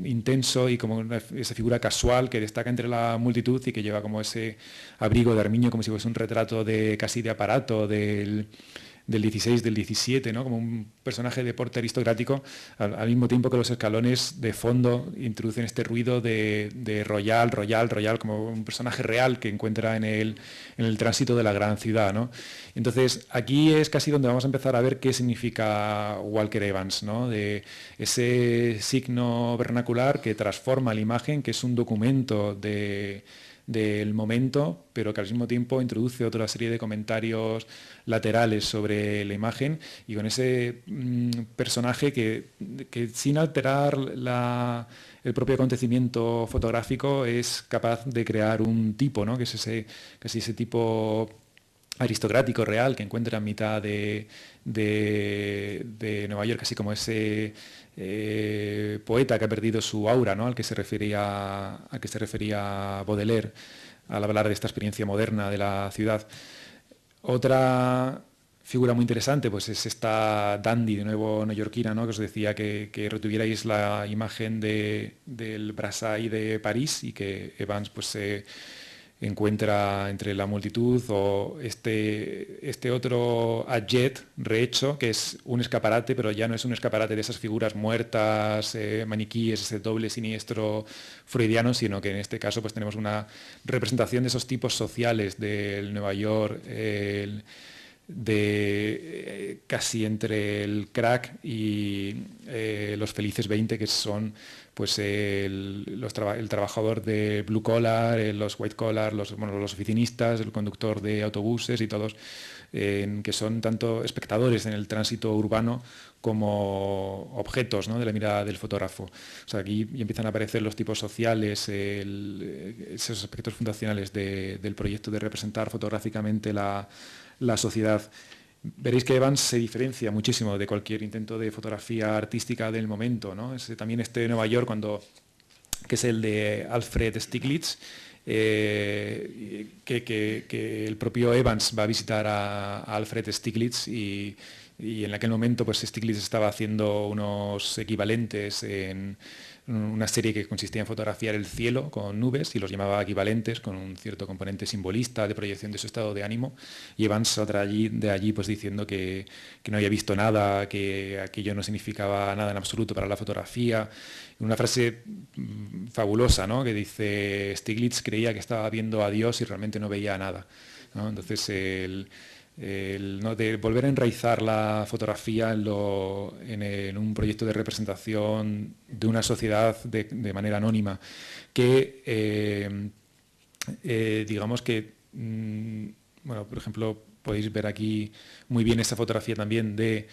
intenso, y como esa figura casual que destaca entre la multitud y que lleva como ese abrigo de armiño, como si fuese un retrato casi de aparato del 16, del 17, ¿no? Como un personaje de porte aristocrático, al mismo tiempo que los escalones de fondo introducen este ruido de royal, como un personaje real que encuentra en el tránsito de la gran ciudad, ¿no? Entonces, aquí es casi donde vamos a empezar a ver qué significa Walker Evans, ¿no? De ese signo vernacular que transforma la imagen, que es un documento del momento, pero que al mismo tiempo introduce otra serie de comentarios laterales sobre la imagen, y con ese personaje que sin alterar el propio acontecimiento fotográfico es capaz de crear un tipo, ¿no? Que es casi ese tipo aristocrático real que encuentra en mitad de Nueva York, así como ese poeta que ha perdido su aura, ¿no? al que se refería Baudelaire al hablar de esta experiencia moderna de la ciudad. Otra figura muy interesante pues es esta dandy, de nuevo neoyorquina, ¿no? Que os decía que retuvierais la imagen del Brassailles de París, y que Evans pues se encuentra entre la multitud, o este otro adjet rehecho, que es un escaparate, pero ya no es un escaparate de esas figuras muertas, maniquíes, ese doble siniestro freudiano, sino que en este caso pues tenemos una representación de esos tipos sociales del Nueva York casi entre el crack y los felices 20, que son pues el trabajador de blue collar, los white collar, los oficinistas, el conductor de autobuses y todos, que son tanto espectadores en el tránsito urbano como objetos, ¿no?, de la mirada del fotógrafo. O sea, aquí empiezan a aparecer los tipos sociales, esos aspectos fundacionales del proyecto de representar fotográficamente la sociedad. Veréis que Evans se diferencia muchísimo de cualquier intento de fotografía artística del momento, ¿no? También de Nueva York, que es el de Alfred Stieglitz, que el propio Evans va a visitar a Alfred Stieglitz y en aquel momento pues Stieglitz estaba haciendo unos equivalentes en una serie que consistía en fotografiar el cielo con nubes y los llamaba equivalentes, con un cierto componente simbolista de proyección de su estado de ánimo, y Evans saldrá de allí pues diciendo que no había visto nada, que aquello no significaba nada en absoluto para la fotografía. Una frase fabulosa, ¿no?, que dice: Stieglitz creía que estaba viendo a Dios y realmente no veía nada, ¿no? Entonces ¿no?, de volver a enraizar la fotografía en un proyecto de representación de una sociedad de manera anónima, que digamos que, bueno, por ejemplo, podéis ver aquí muy bien esta fotografía también de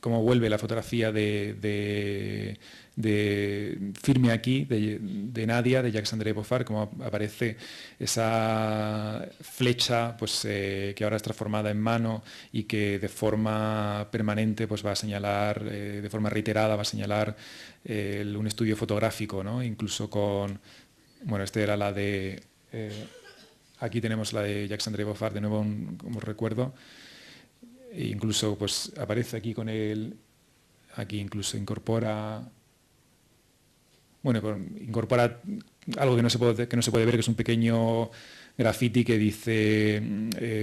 cómo vuelve la fotografía de Firme aquí, de Nadia, de Jacques-André Boffard, cómo aparece esa flecha pues, que ahora es transformada en mano y que de forma permanente pues, va a señalar, de forma reiterada, va a señalar un estudio fotográfico, ¿no? Incluso con, bueno, esta era la de... aquí tenemos la de Jacques-André Boffard, de nuevo, como recuerdo. E incluso pues, aparece aquí con él, aquí incluso incorpora... Bueno, incorpora algo que no se puede ver, que es un pequeño graffiti que dice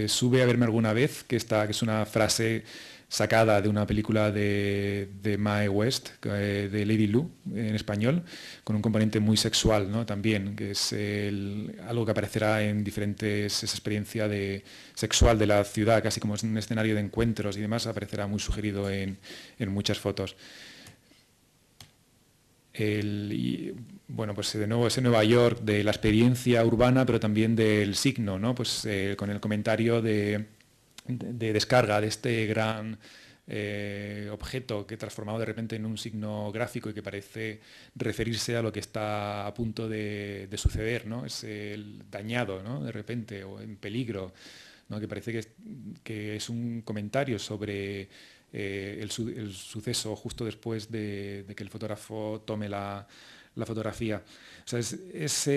sube a verme alguna vez, que es una frase sacada de una película de Mae West, de Lady Lu, en español, con un componente muy sexual, ¿no?, también, que es algo que aparecerá en esa experiencia sexual de la ciudad, casi como es un escenario de encuentros y demás, aparecerá muy sugerido en muchas fotos. Bueno, pues de nuevo ese Nueva York de la experiencia urbana, pero también del signo, ¿no? Pues con el comentario de descarga de este gran objeto que transformado de repente en un signo gráfico y que parece referirse a lo que está a punto de suceder, ¿no? Es el dañado, ¿no?, de repente, o en peligro, ¿no?, que parece que es un comentario sobre el suceso justo después de que el fotógrafo tome la fotografía. O sea, esta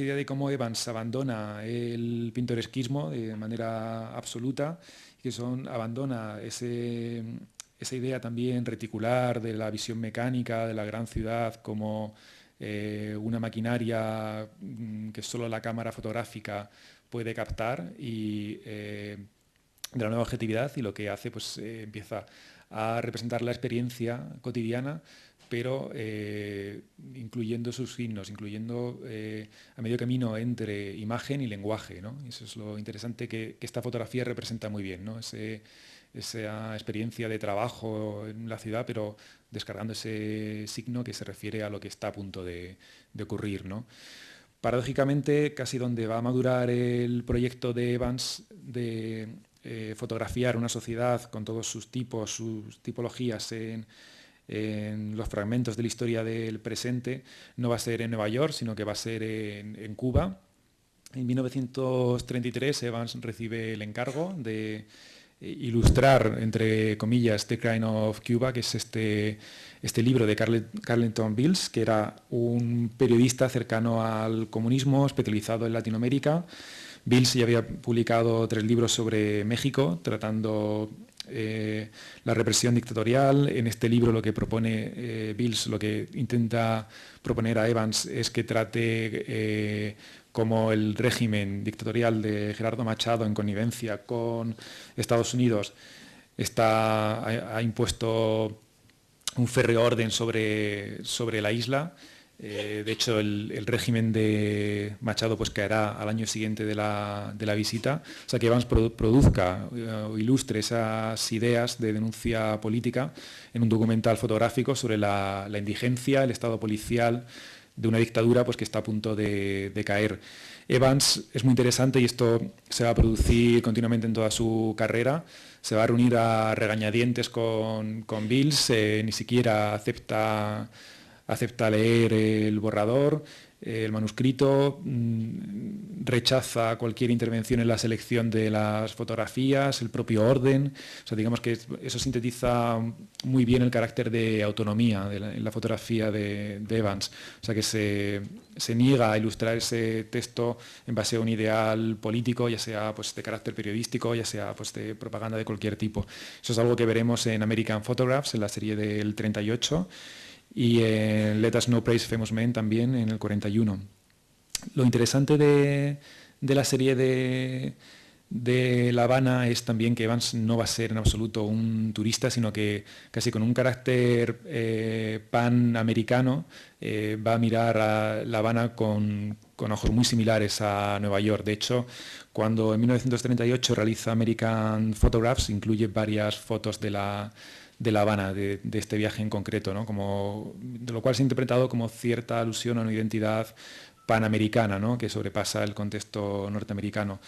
idea de cómo Evans abandona el pintoresquismo de manera absoluta, que abandona esa idea también reticular de la visión mecánica de la gran ciudad como una maquinaria que solo la cámara fotográfica puede captar, y de la nueva objetividad, y lo que hace pues empieza a representar la experiencia cotidiana, pero incluyendo sus signos, incluyendo a medio camino entre imagen y lenguaje, ¿no? Y eso es lo interesante que esta fotografía representa muy bien, ¿no? Esa experiencia de trabajo en la ciudad, pero descargando ese signo que se refiere a lo que está a punto de ocurrir, ¿no? Paradójicamente, casi donde va a madurar el proyecto de Evans de fotografiar una sociedad con todos sus tipos, sus tipologías en los fragmentos de la historia del presente, no va a ser en Nueva York, sino que va a ser en Cuba. En 1933 Evans recibe el encargo de ilustrar, entre comillas, The Crime of Cuba, que es este libro de Carleton Beals, que era un periodista cercano al comunismo, especializado en Latinoamérica. Beals ya había publicado 3 libros sobre México, tratando la represión dictatorial. En este libro lo que propone Beals, lo que intenta proponer a Evans es que trate cómo el régimen dictatorial de Gerardo Machado, en connivencia con Estados Unidos, ha impuesto un férreo orden sobre la isla, De hecho, el régimen de Machado pues caerá al año siguiente de la visita. O sea, que Evans produzca o ilustre esas ideas de denuncia política en un documental fotográfico sobre la indigencia, el estado policial de una dictadura pues, que está a punto de caer. Evans es muy interesante y esto se va a producir continuamente en toda su carrera. Se va a reunir a regañadientes con Bills, ni siquiera acepta leer el borrador, el manuscrito, rechaza cualquier intervención en la selección de las fotografías, el propio orden. O sea, digamos que eso sintetiza muy bien el carácter de autonomía en la fotografía de Evans. O sea, que se niega a ilustrar ese texto en base a un ideal político, ya sea pues, de carácter periodístico, ya sea pues, de propaganda de cualquier tipo. Eso es algo que veremos en American Photographs, en la serie del 38, y en Let Us Know Praise Famous Men también en el 41. Lo interesante de la serie de La Habana es también que Evans no va a ser en absoluto un turista, sino que casi con un carácter panamericano va a mirar a La Habana con ojos muy similares a Nueva York. De hecho, cuando en 1938 realiza American Photographs, incluye varias fotos de La Habana, de este viaje en concreto, ¿no? De lo cual se ha interpretado como cierta alusión a una identidad panamericana, ¿no? Que sobrepasa el contexto norteamericano.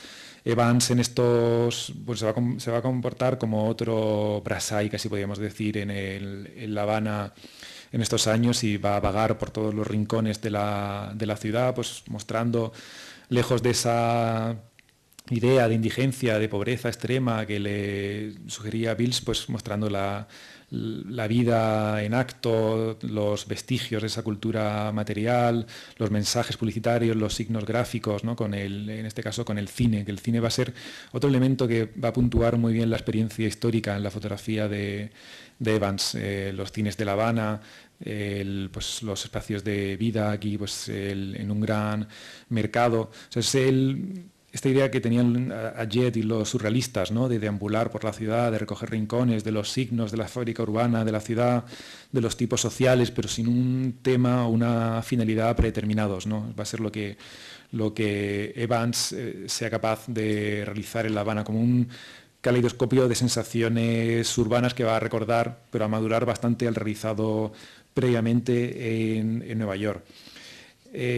Evans en estos pues se va a comportar como otro Brassai, casi podríamos decir, en La Habana en estos años, y va a vagar por todos los rincones de la ciudad, pues mostrando, lejos de esa idea de indigencia, de pobreza extrema que le sugería Bills, pues mostrando la vida en acto, los vestigios de esa cultura material, los mensajes publicitarios, los signos gráficos, ¿no? En este caso con el cine, que el cine va a ser otro elemento que va a puntuar muy bien la experiencia histórica en la fotografía de Evans. Los cines de La Habana, pues, los espacios de vida aquí, pues, en un gran mercado. O sea, esta idea que tenían a Jet y los surrealistas, ¿no? De deambular por la ciudad, de recoger rincones, de los signos de la fábrica urbana, de la ciudad, de los tipos sociales, pero sin un tema o una finalidad predeterminados, ¿no? Va a ser lo que Evans sea capaz de realizar en La Habana, como un caleidoscopio de sensaciones urbanas que va a recordar, pero a madurar bastante al realizado previamente en Nueva York.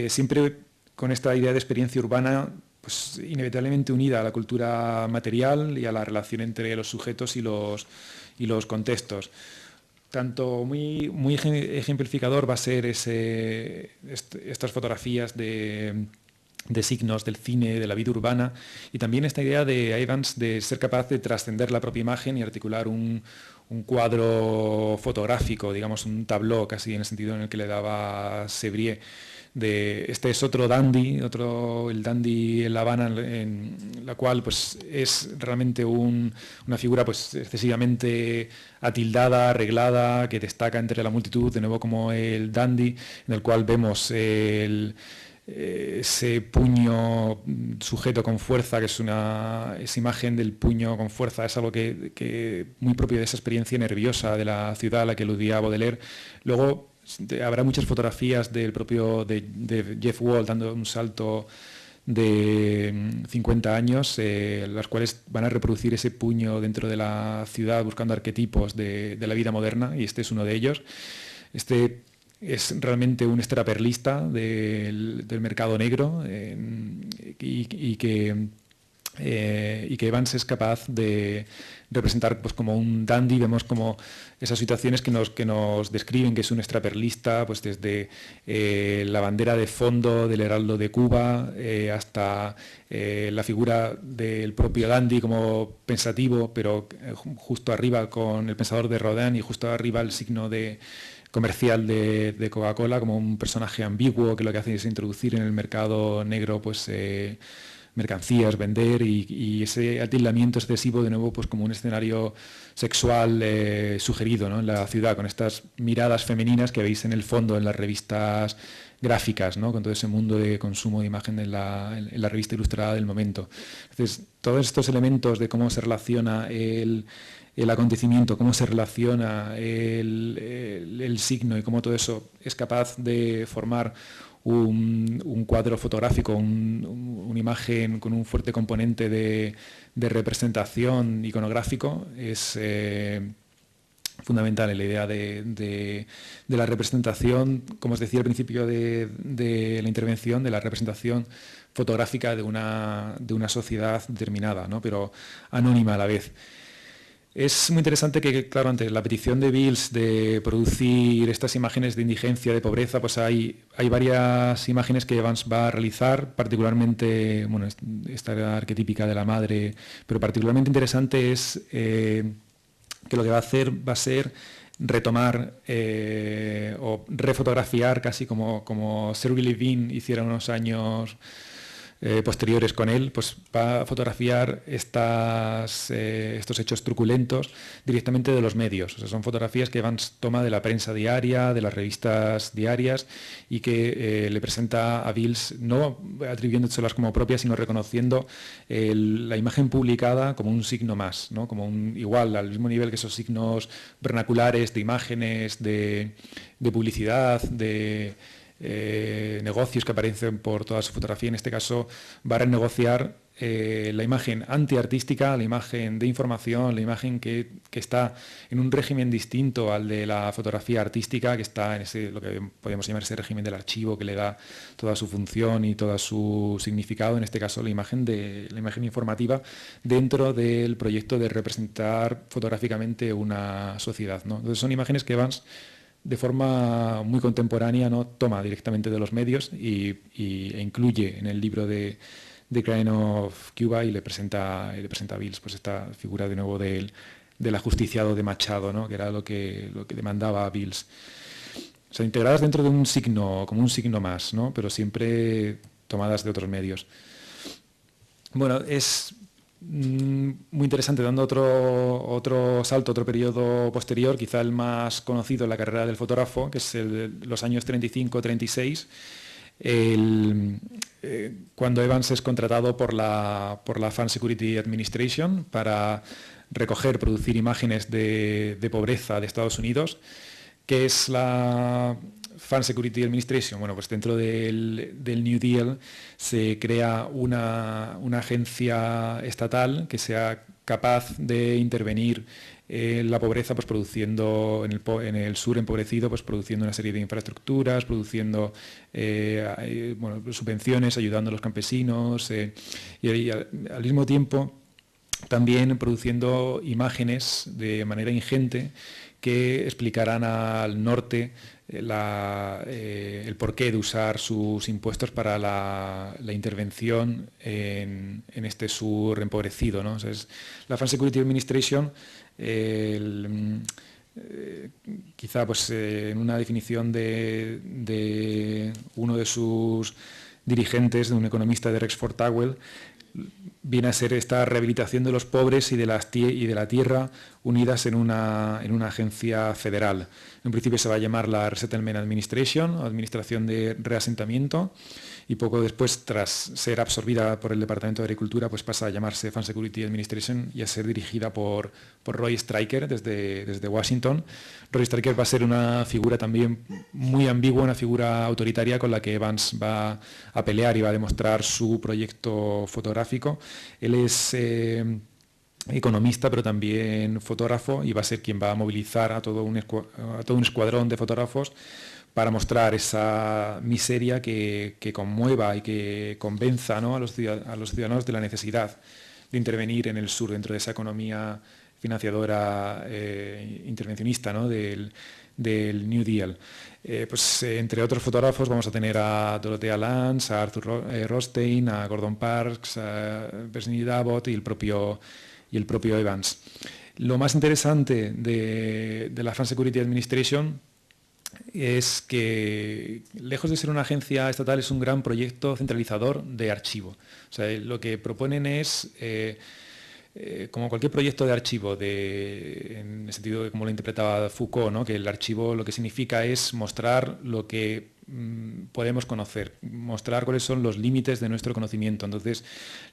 Siempre con esta idea de experiencia urbana, pues inevitablemente unida a la cultura material y a la relación entre los sujetos y los contextos. Tanto muy ejemplificador va a ser estas fotografías de signos del cine, de la vida urbana, y también esta idea de Evans de ser capaz de trascender la propia imagen y articular un cuadro fotográfico, digamos un tableau, casi en el sentido en el que le daba Sévrier. Este es otro dandy, el dandy en La Habana, en la cual pues, es realmente una figura pues, excesivamente atildada, arreglada, que destaca entre la multitud, de nuevo como el dandy, en el cual vemos ese puño sujeto con fuerza, que es esa imagen del puño con fuerza, es algo que muy propio de esa experiencia nerviosa de la ciudad a la que aludía Baudelaire. Luego habrá muchas fotografías del propio de Jeff Wall dando un salto de 50 años, las cuales van a reproducir ese puño dentro de la ciudad buscando arquetipos de la vida moderna, y este es uno de ellos. Este es realmente un extraperlista del mercado negro y que Evans es capaz de representar pues, como un dandy. Vemos como esas situaciones que nos describen que es un extraperlista, pues desde la bandera de fondo del Heraldo de Cuba hasta la figura del propio dandy como pensativo, pero justo arriba con el pensador de Rodin y justo arriba el signo comercial de Coca-Cola, como un personaje ambiguo que lo que hace es introducir en el mercado negro pues mercancías, vender y ese atildamiento excesivo de nuevo pues como un escenario sexual sugerido, ¿no?, en la ciudad, con estas miradas femeninas que veis en el fondo en las revistas gráficas, ¿no?, con todo ese mundo de consumo de imagen en la revista ilustrada del momento. Entonces, todos estos elementos de cómo se relaciona el acontecimiento, cómo se relaciona el signo y cómo todo eso es capaz de formar un cuadro fotográfico, una imagen con un fuerte componente de representación iconográfico, es fundamental en la idea de la representación, como os decía al principio de la intervención, de la representación fotográfica de una sociedad determinada, ¿no?, pero anónima a la vez. Es muy interesante que, claro, ante la petición de Bills de producir estas imágenes de indigencia, de pobreza, pues hay varias imágenes que Evans va a realizar, particularmente, bueno, esta arquetípica de la madre, pero particularmente interesante es que lo que va a hacer va a ser retomar o refotografiar, casi como Sergei Levin hiciera unos años posteriores con él, pues va a fotografiar estos hechos truculentos directamente de los medios. O sea, son fotografías que Evans toma de la prensa diaria, de las revistas diarias, y que le presenta a Bills, no atribuyéndoselas como propias, sino reconociendo la imagen publicada como un signo más, ¿no?, como igual, al mismo nivel que esos signos vernaculares de imágenes, de publicidad, de negocios que aparecen por toda su fotografía. En este caso va a renegociar la imagen antiartística, la imagen de información, la imagen que está en un régimen distinto al de la fotografía artística, que está en lo que podríamos llamar ese régimen del archivo, que le da toda su función y todo su significado. En este caso la imagen informativa dentro del proyecto de representar fotográficamente una sociedad, ¿no? Entonces son imágenes que Evans, de forma muy contemporánea, ¿no?, toma directamente de los medios e incluye en el libro de Crime of Cuba y le presenta a Bills pues esta figura de nuevo del ajusticiado de Machado, ¿no?, que era lo que demandaba a Bills. O sea, integradas dentro de un signo, como un signo más, ¿no?, pero siempre tomadas de otros medios. Bueno, es muy interesante, dando otro salto, otro periodo posterior, quizá el más conocido en la carrera del fotógrafo, que es los años 35-36, cuando Evans es contratado por la Fan Security Administration para producir imágenes de pobreza de Estados Unidos. ¿Qué es la Fan Security Administration? Bueno, pues dentro del New Deal se crea una agencia estatal que sea capaz de intervenir en la pobreza, pues produciendo en el sur empobrecido, pues produciendo una serie de infraestructuras, produciendo subvenciones, ayudando a los campesinos y al mismo tiempo también produciendo imágenes de manera ingente que explicarán al norte el porqué de usar sus impuestos para la intervención en este sur empobrecido, ¿no? O sea, la Fan Security Administration, quizá pues, en una definición de uno de sus dirigentes, de un economista de Rexford Towell, viene a ser esta rehabilitación de los pobres y de la tierra unidas en una agencia federal. En principio se va a llamar la Resettlement Administration, o Administración de Reasentamiento, y poco después, tras ser absorbida por el Departamento de Agricultura, pues pasa a llamarse Fan Security Administration y a ser dirigida por Roy Stryker desde Washington. Roy Stryker va a ser una figura también muy ambigua, una figura autoritaria con la que Evans va a pelear y va a demostrar su proyecto fotográfico. Él es economista, pero también fotógrafo, y va a ser quien va a movilizar a todo un escuadrón de fotógrafos para mostrar esa miseria que conmueva y que convenza, ¿no?, a los ciudadanos de la necesidad de intervenir en el sur dentro de esa economía financiadora intervencionista, ¿no?, del New Deal. Entre otros fotógrafos vamos a tener a Dorothea Lance, a Arthur Rothstein, a Gordon Parks, a Virginie Davout y el propio Evans. Lo más interesante de la Fan Security Administration es que, lejos de ser una agencia estatal, es un gran proyecto centralizador de archivo. O sea, lo que proponen es, como cualquier proyecto de archivo, en el sentido de como lo interpretaba Foucault, ¿no? Que el archivo lo que significa es mostrar lo que podemos conocer, mostrar cuáles son los límites de nuestro conocimiento. Entonces,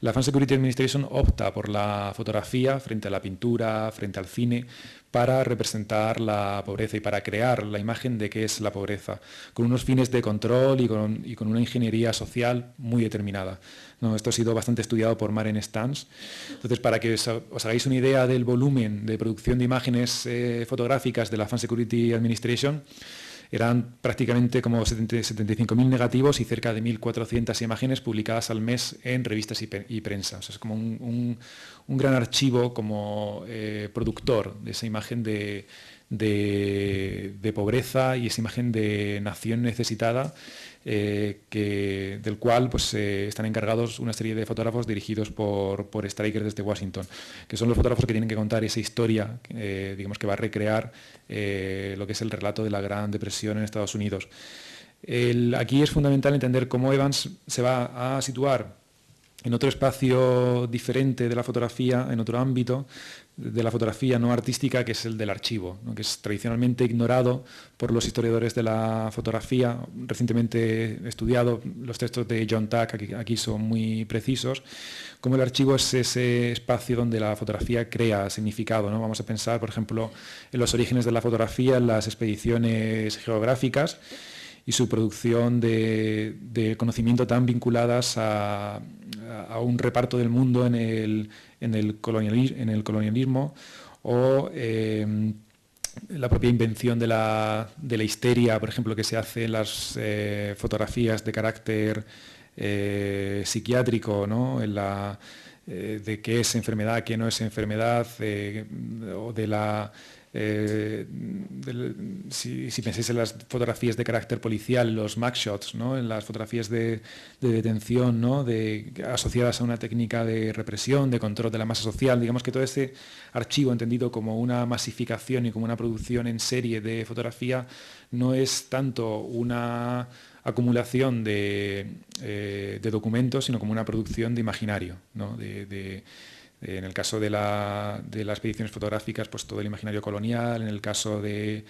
la Fan Security Administration opta por la fotografía frente a la pintura, frente al cine, para representar la pobreza y para crear la imagen de qué es la pobreza, con unos fines de control y con una ingeniería social muy determinada. No, esto ha sido bastante estudiado por Maren Stans. Entonces, para que os hagáis una idea del volumen de producción de imágenes fotográficas de la Fan Security Administration, eran prácticamente como 75.000 negativos y cerca de 1.400 imágenes publicadas al mes en revistas y prensa. O sea, es como un gran archivo como productor de esa imagen de pobreza y esa imagen de nación necesitada, del cual pues, están encargados una serie de fotógrafos dirigidos por Stryker desde Washington, que son los fotógrafos que tienen que contar esa historia, digamos, que va a recrear lo que es el relato de la Gran Depresión en Estados Unidos. Aquí es fundamental entender cómo Evans se va a situar en otro espacio diferente de la fotografía, en otro ámbito de la fotografía no artística, que es el del archivo, ¿no? Que es tradicionalmente ignorado por los historiadores de la fotografía. Recientemente he estudiado los textos de John Tuck, aquí son muy precisos, cómo el archivo es ese espacio donde la fotografía crea significado, ¿no? Vamos a pensar, por ejemplo, en los orígenes de la fotografía, en las expediciones geográficas, y su producción de conocimiento tan vinculadas a un reparto del mundo en el colonialismo o la propia invención de la histeria, por ejemplo, que se hace en las fotografías de carácter psiquiátrico, ¿no? De qué es enfermedad, qué no es enfermedad, o de la... si pensáis en las fotografías de carácter policial, los mugshots, ¿no? En las fotografías de detención, ¿no? Asociadas a una técnica de represión, de control de la masa social, digamos que todo ese archivo entendido como una masificación y como una producción en serie de fotografía no es tanto una acumulación de documentos, sino como una producción de imaginario, ¿no? En el caso de las expediciones fotográficas, pues todo el imaginario colonial, en el caso de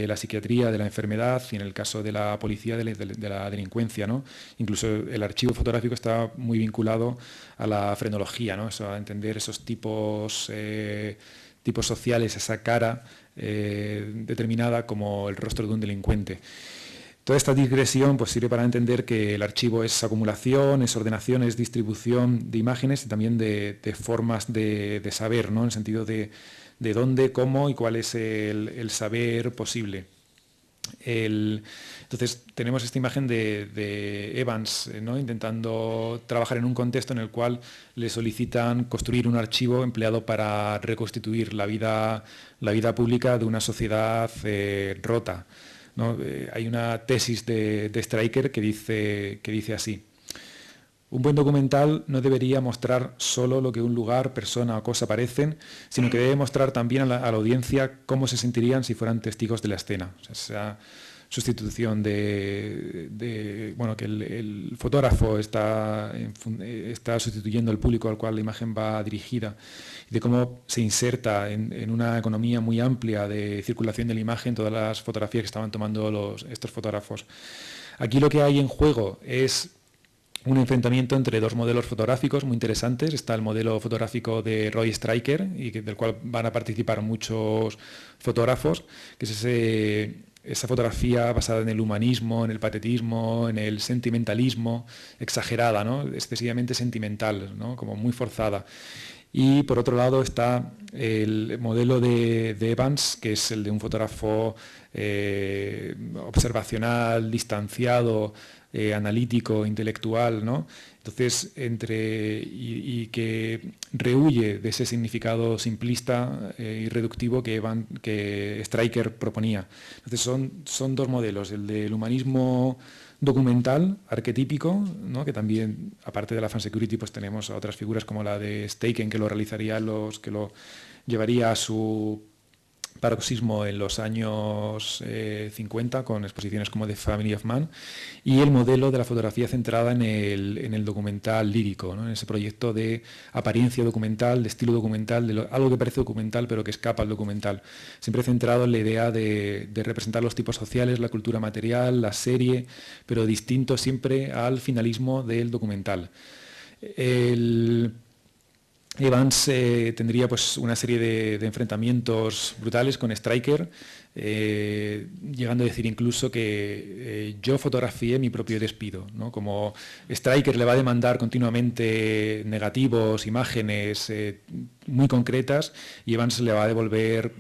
la psiquiatría, de la enfermedad, y en el caso de la policía, de la delincuencia, ¿no? Incluso el archivo fotográfico está muy vinculado a la frenología, ¿no? Eso, a entender esos tipos sociales, esa cara determinada como el rostro de un delincuente. Toda esta digresión pues, sirve para entender que el archivo es acumulación, es ordenación, es distribución de imágenes y también de formas de saber, ¿no? En el sentido de dónde, cómo y cuál es el saber posible. Entonces tenemos esta imagen de Evans, ¿no? Intentando trabajar en un contexto en el cual le solicitan construir un archivo empleado para reconstituir la vida pública de una sociedad rota, ¿no? Hay una tesis de Stryker que dice así: un buen documental no debería mostrar solo lo que un lugar, persona o cosa parecen, sino que debe mostrar también a la audiencia cómo se sentirían si fueran testigos de la escena. O sea, esa sustitución bueno, que el fotógrafo está sustituyendo al público al cual la imagen va dirigida, y de cómo se inserta en una economía muy amplia de circulación de la imagen todas las fotografías que estaban tomando estos fotógrafos. Aquí lo que hay en juego es un enfrentamiento entre dos modelos fotográficos muy interesantes. Está el modelo fotográfico de Roy Stryker, del cual van a participar muchos fotógrafos, que es esa fotografía basada en el humanismo, en el patetismo, en el sentimentalismo, exagerada, ¿no? Excesivamente sentimental, ¿no? Como muy forzada. Y por otro lado está el modelo de Evans, que es el de un fotógrafo observacional, distanciado, analítico, intelectual, ¿no? Entonces, y que rehuye de ese significado simplista y reductivo que Stryker proponía. Entonces, son dos modelos, el del humanismo documental, arquetípico, ¿no? Que también, aparte de la Fan Security, pues tenemos a otras figuras como la de Steichen, que lo realizaría, que lo llevaría a su paroxismo en los años 50 con exposiciones como The Family of Man, y el modelo de la fotografía centrada en el documental lírico, ¿no? En ese proyecto de apariencia documental, de estilo documental, algo que parece documental pero que escapa al documental, siempre centrado en la idea de representar los tipos sociales, la cultura material, la serie, pero distinto siempre al finalismo del documental. Evans tendría pues una serie de enfrentamientos brutales con Stryker, llegando a decir incluso que yo fotografié mi propio despido, ¿no? Como Stryker le va a demandar continuamente negativos, imágenes muy concretas, y Evans le va a devolver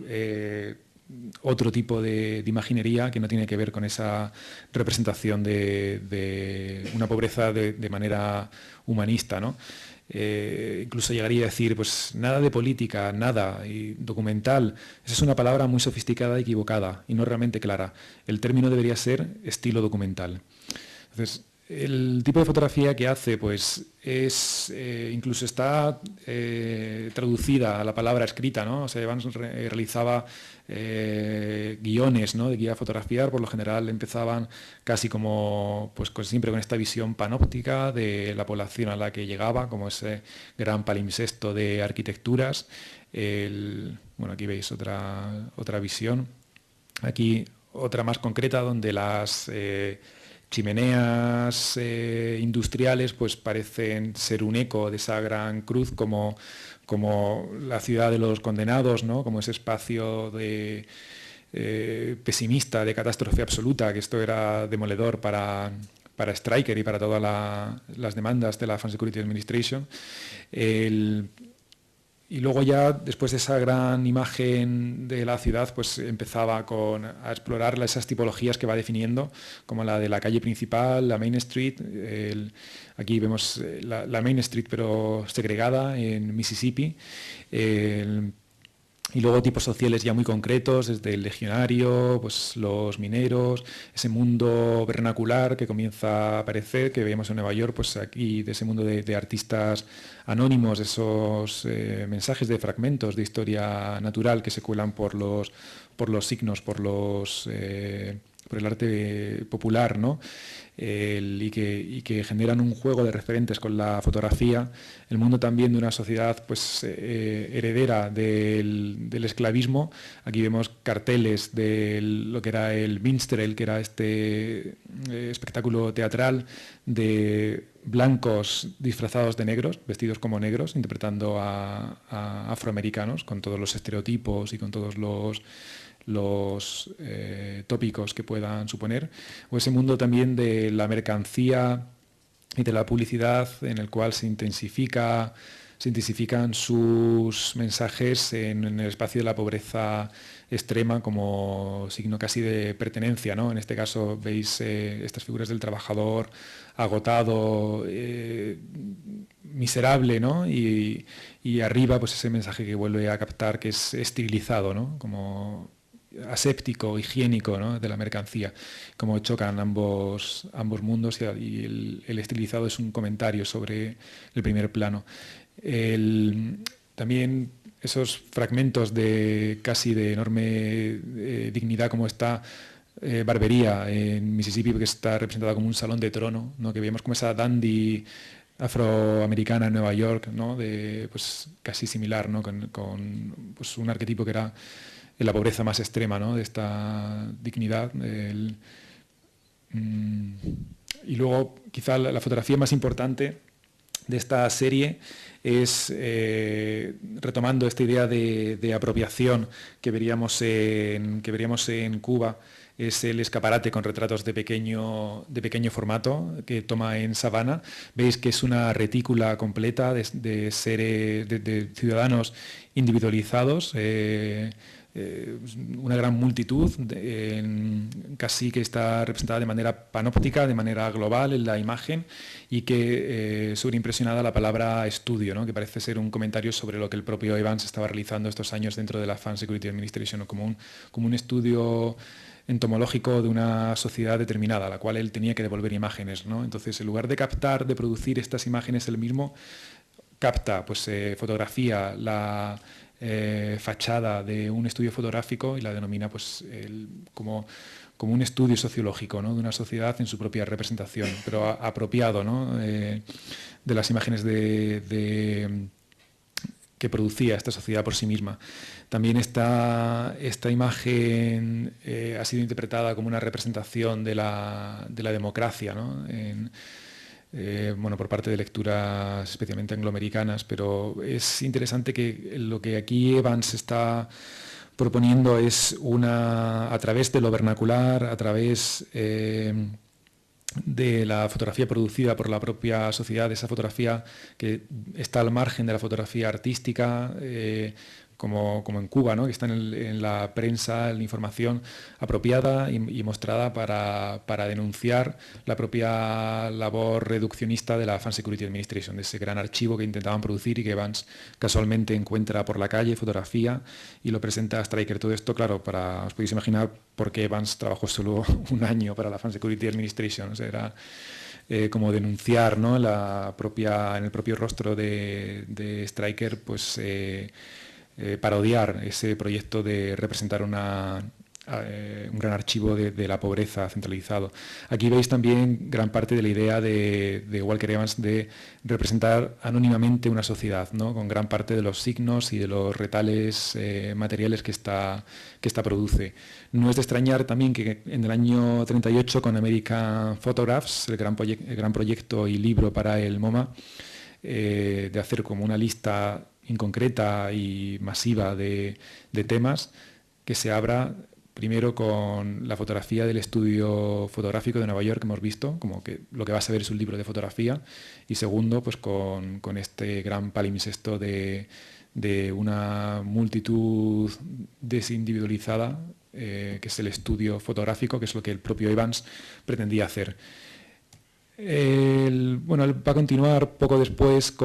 otro tipo de imaginería que no tiene que ver con esa representación de una pobreza de manera humanista, ¿no? Incluso llegaría a decir, pues nada de política, nada, y documental. Esa es una palabra muy sofisticada y equivocada y no realmente clara. El término debería ser estilo documental. Entonces, el tipo de fotografía que hace, pues incluso está traducida a la palabra escrita, ¿no? O sea, Evans realizaba guiones, ¿no?, de guía a fotografiar. Por lo general empezaban casi como, pues siempre con esta visión panóptica de la población a la que llegaba, como ese gran palimpsesto de arquitecturas. Bueno, aquí veis otra visión. Aquí otra más concreta, donde las chimeneas industriales pues parecen ser un eco de esa gran cruz, como la ciudad de los condenados, ¿no?, como ese espacio pesimista, de catástrofe absoluta, que esto era demoledor para Stryker y para todas las demandas de la Fan Security Administration. Y luego ya, después de esa gran imagen de la ciudad, pues empezaba a explorar esas tipologías que va definiendo, como la de la calle principal, la Main Street. Aquí vemos la Main Street, pero segregada en Mississippi. Y luego tipos sociales ya muy concretos, desde el legionario, pues los mineros, ese mundo vernacular que comienza a aparecer, que veíamos en Nueva York, pues aquí de ese mundo de artistas anónimos, esos mensajes de fragmentos de historia natural que se cuelan por los signos, por el arte popular, ¿no? Y que generan un juego de referentes con la fotografía. El mundo también de una sociedad pues heredera del esclavismo. Aquí vemos carteles de lo que era el minstrel, que era este espectáculo teatral de blancos disfrazados de negros, vestidos como negros, interpretando a afroamericanos, con todos los estereotipos y con todos los tópicos que puedan suponer, o ese mundo también de la mercancía y de la publicidad, en el cual se intensifican sus mensajes en el espacio de la pobreza extrema, como signo casi de pertenencia, ¿no? En este caso veis estas figuras del trabajador agotado, miserable, ¿no? Y arriba pues ese mensaje que vuelve a captar, que es estilizado, ¿no?, como aséptico, higiénico, ¿no?, de la mercancía, como chocan ambos mundos, y el estilizado es un comentario sobre el primer plano. También esos fragmentos casi de enorme dignidad, como esta barbería en Mississippi, que está representada como un salón de trono, ¿no?, que vemos como esa dandy afroamericana en Nueva York, ¿no?, pues casi similar, ¿no?, con pues un arquetipo que era en la pobreza más extrema, ¿no?, de esta dignidad. Y luego quizá la fotografía más importante de esta serie es, retomando esta idea de apropiación que veríamos en Cuba, es el escaparate con retratos de pequeño formato que toma en Savannah. Veis que es una retícula completa de ciudadanos individualizados, una gran multitud, casi que está representada de manera panóptica, de manera global en la imagen, y que sobreimpresionada la palabra estudio, ¿no?, que parece ser un comentario sobre lo que el propio Evans estaba realizando estos años dentro de la Fan Security Administration, ¿no?, como un estudio entomológico de una sociedad determinada a la cual él tenía que devolver imágenes, ¿no? Entonces, en lugar de captar, de producir estas imágenes él mismo, capta, pues fotografía fachada de un estudio fotográfico y la denomina pues, como un estudio sociológico, ¿no?, de una sociedad en su propia representación, pero apropiado, ¿no?, de las imágenes que producía esta sociedad por sí misma. También esta imagen ha sido interpretada como una representación de la democracia, ¿no?, bueno, por parte de lecturas especialmente angloamericanas, pero es interesante que lo que aquí Evans está proponiendo es a través de lo vernacular, a través de la fotografía producida por la propia sociedad, esa fotografía que está al margen de la fotografía artística, como en Cuba, ¿no?, que está en la prensa, en la información apropiada y mostrada para denunciar la propia labor reduccionista de la Fan Security Administration, de ese gran archivo que intentaban producir y que Evans casualmente encuentra por la calle, fotografía, y lo presenta a Stryker. Todo esto, claro, os podéis imaginar por qué Evans trabajó solo un año para la Fan Security Administration. O sea, era como denunciar, ¿no?, en el propio rostro de Stryker, pues parodiar ese proyecto de representar un gran archivo de la pobreza centralizado. Aquí veis también gran parte de la idea de Walker Evans de representar anónimamente una sociedad, ¿no?, con gran parte de los signos y de los retales materiales que esta produce. No es de extrañar también que en el año 38, con American Photographs, el gran proyecto y libro para el MoMA, de hacer como una lista inconcreta y masiva de temas, que se abra primero con la fotografía del estudio fotográfico de Nueva York que hemos visto, como que lo que vas a ver es un libro de fotografía, y segundo, pues con este gran palimpsesto de una multitud desindividualizada, que es el estudio fotográfico, que es lo que el propio Evans pretendía hacer. Él va a continuar poco después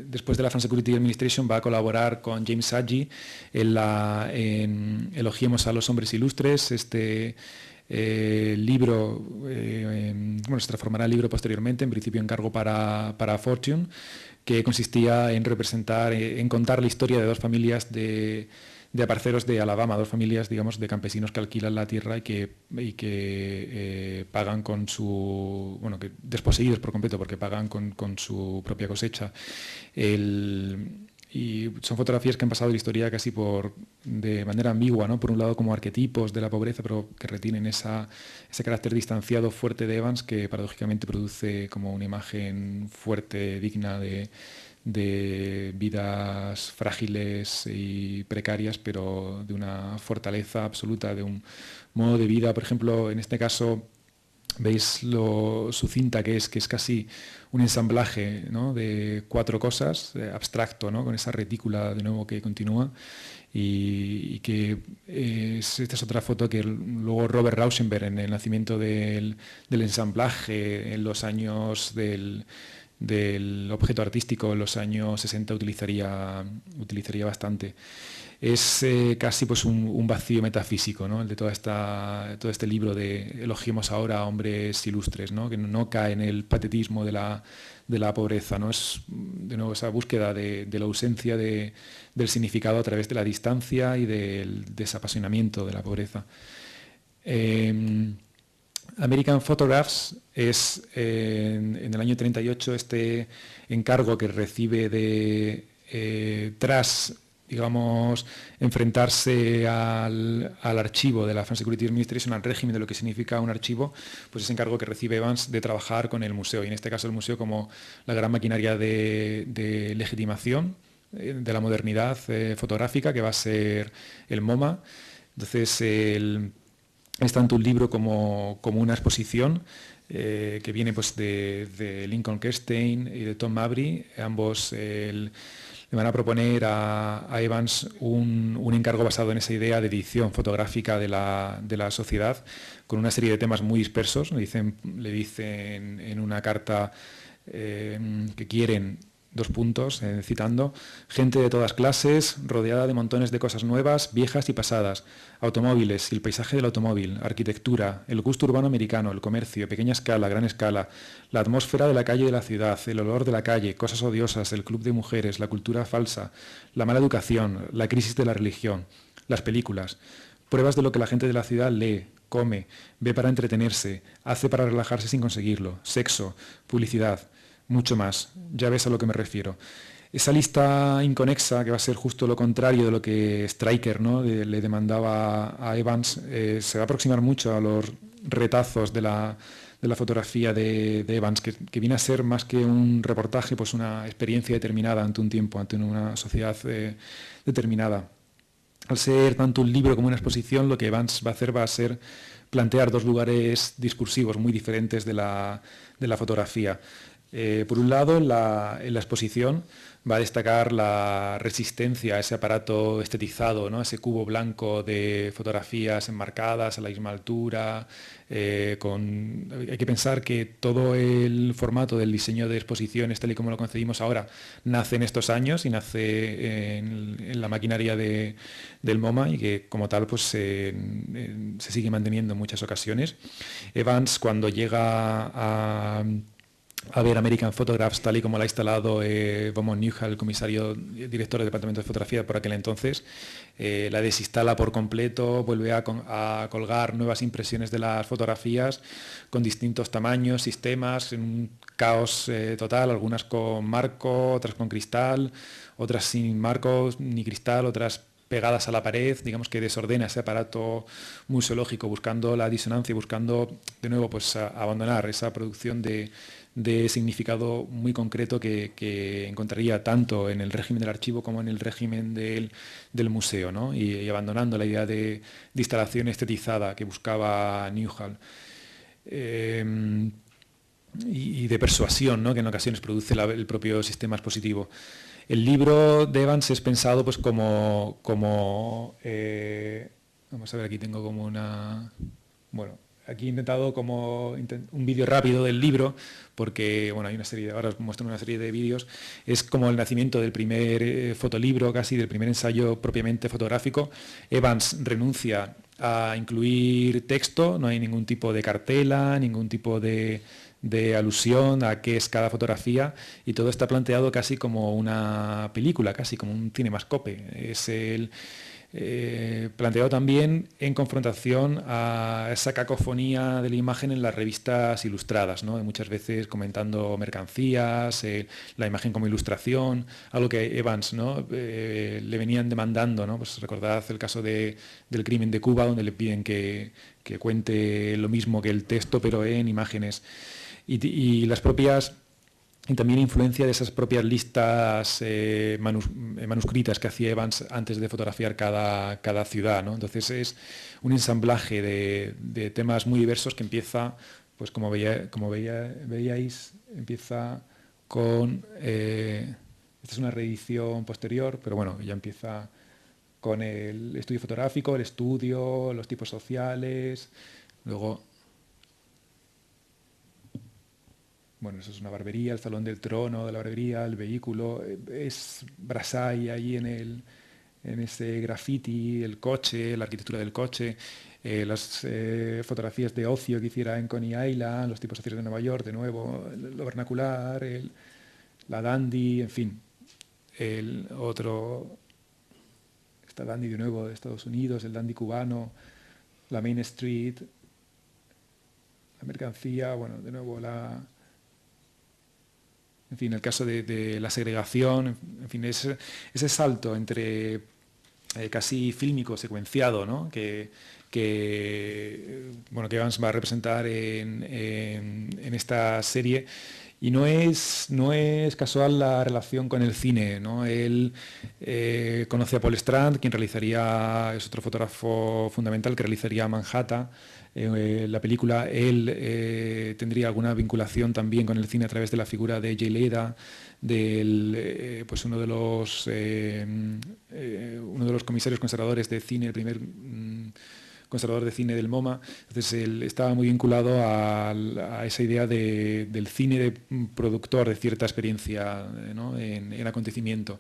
después de la Fan Security Administration, va a colaborar con James Agee en Elogiemos a los hombres ilustres. Este libro se transformará en libro posteriormente, en principio encargo para Fortune, que consistía en contar la historia de dos familias de aparceros de Alabama, dos familias, digamos, de campesinos que alquilan la tierra y que pagan con su... Bueno, que desposeídos por completo porque pagan con su propia cosecha. Y son fotografías que han pasado la historia casi de manera ambigua, ¿no? Por un lado como arquetipos de la pobreza, pero que retienen ese carácter distanciado fuerte de Evans, que paradójicamente produce como una imagen fuerte, digna de vidas frágiles y precarias, pero de una fortaleza absoluta, de un modo de vida. Por ejemplo, en este caso veis su cinta, que es casi un ensamblaje, ¿no?, de 4 cosas, abstracto, ¿no?, con esa retícula de nuevo que continúa, y que esta es otra foto que luego Robert Rauschenberg, en el nacimiento del ensamblaje, en los años del objeto artístico, en los años 60, utilizaría bastante. Es casi pues un vacío metafísico, ¿no?, el de todo este libro de Elogiemos ahora a hombres ilustres, ¿no?, que no cae en el patetismo de la pobreza, ¿no? Es de nuevo esa búsqueda de la ausencia del significado a través de la distancia y del desapasionamiento de la pobreza. American Photographs es en el año 38 este encargo que recibe tras, digamos, enfrentarse al archivo de la Fan Security Administration, al régimen de lo que significa un archivo, pues ese encargo que recibe Evans de trabajar con el museo, y en este caso el museo como la gran maquinaria de legitimación de la modernidad fotográfica, que va a ser el MoMA. Entonces, es tanto un libro como una exposición que viene pues de Lincoln Kirstein y de Tom Mabry. Ambos le van a proponer a Evans un encargo basado en esa idea de edición fotográfica de la sociedad, con una serie de temas muy dispersos. Le dicen en una carta que quieren dos puntos, citando, gente de todas clases, rodeada de montones de cosas nuevas, viejas y pasadas, automóviles y el paisaje del automóvil, arquitectura, el gusto urbano americano, el comercio, pequeña escala, gran escala, la atmósfera de la calle y de la ciudad, el olor de la calle, cosas odiosas, el club de mujeres, la cultura falsa, la mala educación, la crisis de la religión, las películas, pruebas de lo que la gente de la ciudad lee, come, ve para entretenerse, hace para relajarse sin conseguirlo, sexo, publicidad, mucho más. Ya ves a lo que me refiero. Esa lista inconexa, que va a ser justo lo contrario de lo que Stryker, ¿no?, le demandaba a Evans, se va a aproximar mucho a los retazos de la fotografía de Evans, que viene a ser más que un reportaje, pues una experiencia determinada ante un tiempo, ante una sociedad determinada. Al ser tanto un libro como una exposición, lo que Evans va a ser plantear dos lugares discursivos muy diferentes de la fotografía. Por un lado, en la exposición va a destacar la resistencia a ese aparato estetizado, ¿no?, ese cubo blanco de fotografías enmarcadas a la misma altura. Hay que pensar que todo el formato del diseño de exposiciones, tal y como lo concebimos ahora, nace en estos años y nace en la maquinaria del MoMA, y que como tal pues, se sigue manteniendo en muchas ocasiones. Evans, cuando llega a ver American Photographs, tal y como la ha instalado Beaumont Newhall, el director del departamento de fotografía por aquel entonces, la desinstala por completo, vuelve a colgar nuevas impresiones de las fotografías con distintos tamaños, sistemas, en un caos total, algunas con marco, otras con cristal, otras sin marcos ni cristal, otras pegadas a la pared, digamos que desordena ese aparato museológico, buscando la disonancia, buscando de nuevo pues abandonar esa producción de significado muy concreto que encontraría tanto en el régimen del archivo como en el régimen del museo, ¿no? y abandonando la idea de instalación estetizada que buscaba Newhall. Y de persuasión, ¿no?, que en ocasiones produce el propio sistema expositivo. El libro de Evans es pensado pues como vamos a ver, aquí tengo como una... Bueno, aquí he intentado como un vídeo rápido del libro, porque bueno, hay una serie, ahora os muestro una serie de vídeos. Es como el nacimiento del primer fotolibro, casi del primer ensayo propiamente fotográfico. Evans renuncia a incluir texto, no hay ningún tipo de cartela, ningún tipo de alusión a qué es cada fotografía, y todo está planteado casi como una película, casi como un cinemascope. Es el planteado también en confrontación a esa cacofonía de la imagen en las revistas ilustradas, ¿no?, muchas veces comentando mercancías, la imagen como ilustración, algo que Evans, ¿no?, le venían demandando, ¿no? Pues recordad el caso del crimen de Cuba, donde le piden que cuente lo mismo que el texto, pero en imágenes. Y las propias... Y también influencia de esas propias listas manuscritas que hacía Evans antes de fotografiar cada ciudad, ¿no? Entonces es un ensamblaje de temas muy diversos que empieza, pues como veíais, empieza con... esta es una reedición posterior, pero bueno, ya empieza con el estudio fotográfico, el estudio, los tipos sociales, luego... Bueno, eso es una barbería, el salón del trono de la barbería, el vehículo, es Brassai ahí en ese graffiti, el coche, la arquitectura del coche, las fotografías de ocio que hiciera en Coney Island, los tipos sociales de Nueva York, de nuevo, lo vernacular, la dandy, en fin. Esta dandy de nuevo de Estados Unidos, el dandy cubano, la Main Street, la mercancía, bueno, de nuevo en fin, el caso de la segregación, en fin, ese salto entre casi fílmico, secuenciado, ¿no?, que Evans va a representar en esta serie. Y no es casual la relación con el cine, ¿no? Él conoce a Paul Strand, quien es otro fotógrafo fundamental que realizaría Manhattan. La película, él tendría alguna vinculación también con el cine a través de la figura de Jay Leda, pues uno de los comisarios conservadores de cine, el primer conservador de cine del MoMA. Entonces él estaba muy vinculado a esa idea del cine de productor de cierta experiencia, ¿no? en acontecimiento.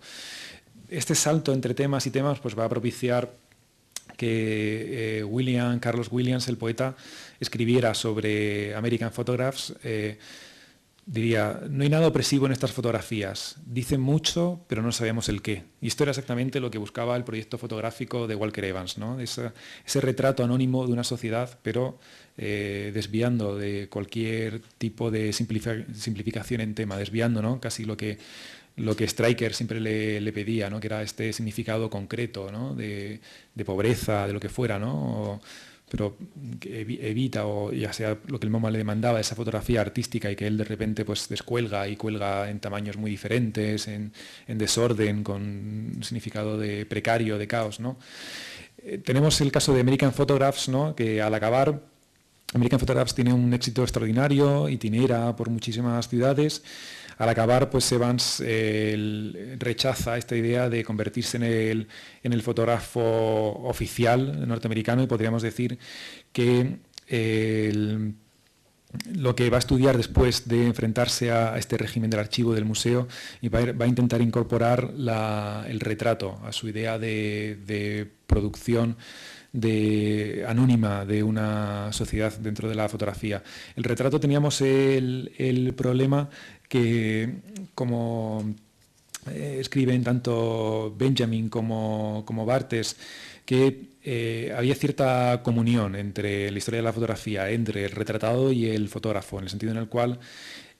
Este salto entre temas y temas pues va a propiciar que Carlos Williams, el poeta, escribiera sobre American Photographs. Diría, no hay nada opresivo en estas fotografías, dicen mucho, pero no sabemos el qué. Y esto era exactamente lo que buscaba el proyecto fotográfico de Walker Evans, ¿no? Ese retrato anónimo de una sociedad, pero desviando de cualquier tipo de simplificación en tema, desviando, ¿no? Casi lo que Stryker siempre le pedía, ¿no? Que era este significado concreto, ¿no? de pobreza, de lo que fuera, ¿no? Pero que evita, o ya sea lo que el MoMA le demandaba, esa fotografía artística, y que él de repente pues descuelga y cuelga en tamaños muy diferentes, en desorden, con un significado de precario, de caos, ¿no? Tenemos el caso de American Photographs, ¿no? Que al acabar, American Photographs tiene un éxito extraordinario, itinera por muchísimas ciudades. Al acabar, pues Evans rechaza esta idea de convertirse en el fotógrafo oficial norteamericano, y podríamos decir que lo que va a estudiar después de enfrentarse a este régimen del archivo del museo, y va a intentar incorporar el retrato a su idea de producción anónima de una sociedad dentro de la fotografía. El retrato, teníamos el problema que, como escriben tanto Benjamin como Barthes, que había cierta comunión entre la historia de la fotografía, entre el retratado y el fotógrafo, en el sentido en el cual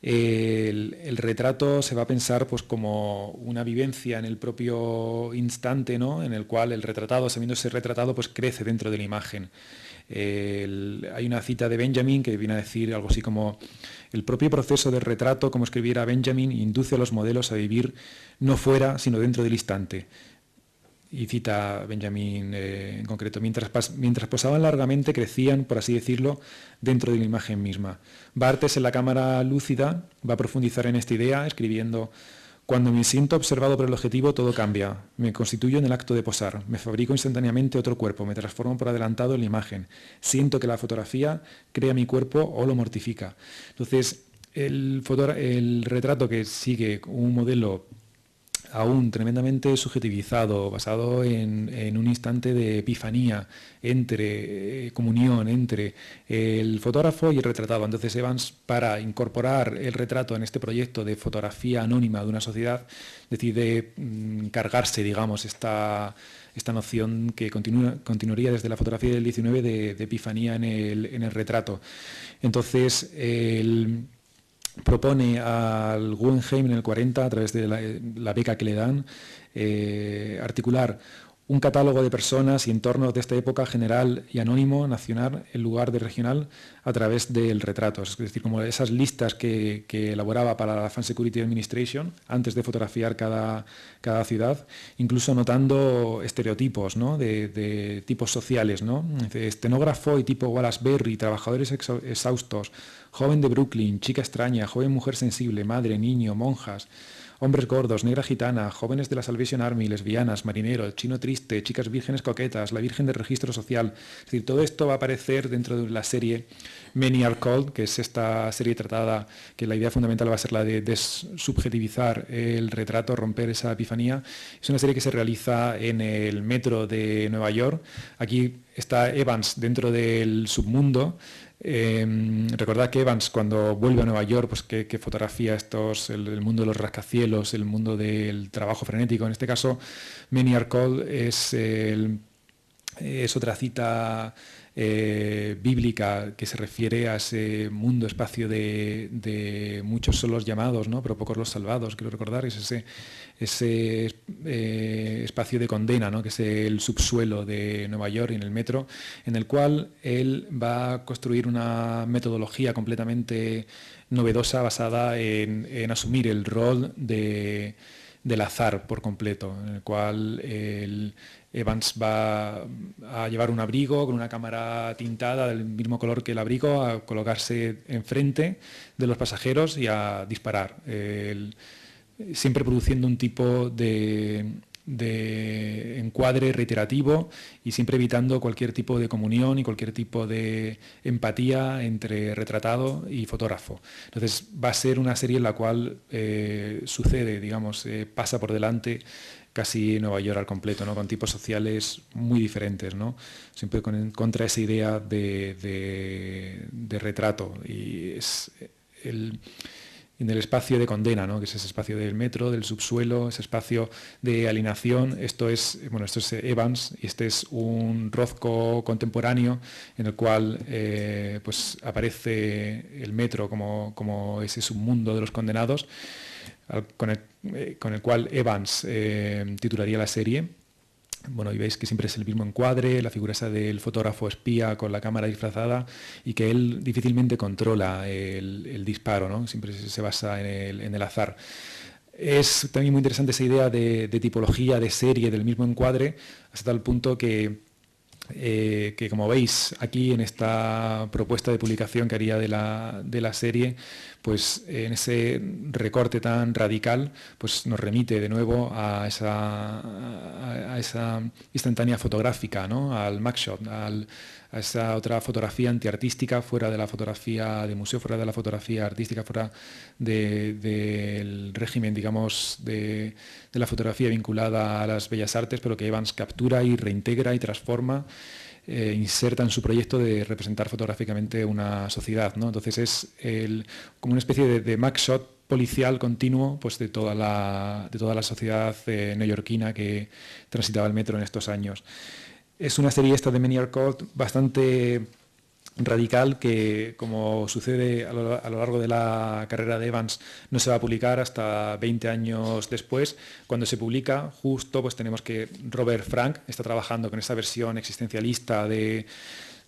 el retrato se va a pensar pues como una vivencia en el propio instante, ¿no? En el cual el retratado, sabiéndose retratado, pues crece dentro de la imagen. Hay una cita de Benjamin que viene a decir algo así como: el propio proceso del retrato, como escribiera Benjamin, induce a los modelos a vivir no fuera, sino dentro del instante. Y cita Benjamin en concreto: mientras posaban largamente, crecían, por así decirlo, dentro de la imagen misma. Barthes, en La cámara lúcida, va a profundizar en esta idea, escribiendo: cuando me siento observado por el objetivo, todo cambia. Me constituyo en el acto de posar. Me fabrico instantáneamente otro cuerpo. Me transformo por adelantado en la imagen. Siento que la fotografía crea mi cuerpo o lo mortifica. Entonces, el retrato, que sigue un modelo aún tremendamente subjetivizado, basado en un instante de epifanía, comunión entre el fotógrafo y el retratado. Entonces Evans, para incorporar el retrato en este proyecto de fotografía anónima de una sociedad, decide cargarse, digamos, esta noción que continuaría desde la fotografía del 19 de epifanía en el retrato. Entonces, propone al Guggenheim en el 40, a través de la beca que le dan, articular un catálogo de personas y entornos de esta época, general y anónimo, nacional en lugar de regional, a través del retrato. Es decir, como esas listas que elaboraba para la Fan Security Administration antes de fotografiar cada ciudad, incluso anotando estereotipos, ¿no? de tipos sociales, ¿no? Estenógrafo y tipo Wallace Berry, trabajadores exhaustos, joven de Brooklyn, chica extraña, joven mujer sensible, madre, niño, monjas, hombres gordos, negra gitana, jóvenes de la Salvation Army, lesbianas, marinero, chino triste, chicas vírgenes coquetas, la virgen del registro social. Es decir, todo esto va a aparecer dentro de la serie Many Are Called, que es esta serie tratada, que la idea fundamental va a ser la de desubjetivizar el retrato, romper esa epifanía. Es una serie que se realiza en el metro de Nueva York. Aquí está Evans dentro del submundo. Recordad que Evans, cuando vuelve a Nueva York, pues que fotografía el mundo de los rascacielos, el mundo del trabajo frenético. En este caso, Many Are Called es otra cita bíblica que se refiere a ese mundo, espacio de muchos son los llamados, ¿no? Pero pocos los salvados. Quiero recordar, es ese espacio de condena, ¿no? Que es el subsuelo de Nueva York y en el metro, en el cual él va a construir una metodología completamente novedosa, basada en asumir el rol del azar por completo, en el cual Evans va a llevar un abrigo con una cámara tintada del mismo color que el abrigo, a colocarse enfrente de los pasajeros y a disparar, siempre produciendo un tipo de de encuadre reiterativo y siempre evitando cualquier tipo de comunión y cualquier tipo de empatía entre retratado y fotógrafo. Entonces va a ser una serie en la cual sucede, digamos, pasa por delante casi Nueva York al completo, ¿no? Con tipos sociales muy diferentes, ¿no? Siempre contra esa idea de retrato. Y es en el espacio de condena, ¿no? Que es ese espacio del metro, del subsuelo, ese espacio de alienación. Esto es Evans, y este es un Rothko contemporáneo en el cual pues aparece el metro como ese submundo de los condenados, con el cual Evans titularía la serie. Bueno, y veis que siempre es el mismo encuadre, la figura esa del fotógrafo espía con la cámara disfrazada, y que él difícilmente controla el disparo, ¿no? Siempre se basa en el azar. Es también muy interesante esa idea de tipología, de serie, del mismo encuadre, hasta tal punto que como veis aquí en esta propuesta de publicación que haría de la serie, pues en ese recorte tan radical, pues nos remite de nuevo a esa instantánea fotográfica, ¿no? Al mugshot, a esa otra fotografía antiartística, fuera de la fotografía de museo, fuera de la fotografía artística, fuera del régimen, digamos, de la fotografía vinculada a las bellas artes, pero que Evans captura y reintegra y transforma, inserta en su proyecto de representar fotográficamente una sociedad, ¿no? Entonces es como una especie de mugshot policial continuo, pues de toda la sociedad neoyorquina que transitaba el metro en estos años. Es una serie esta de Maniac Code bastante radical, que, como sucede a lo largo de la carrera de Evans, no se va a publicar hasta 20 años después. Cuando se publica, justo pues tenemos que Robert Frank está trabajando con esa versión existencialista de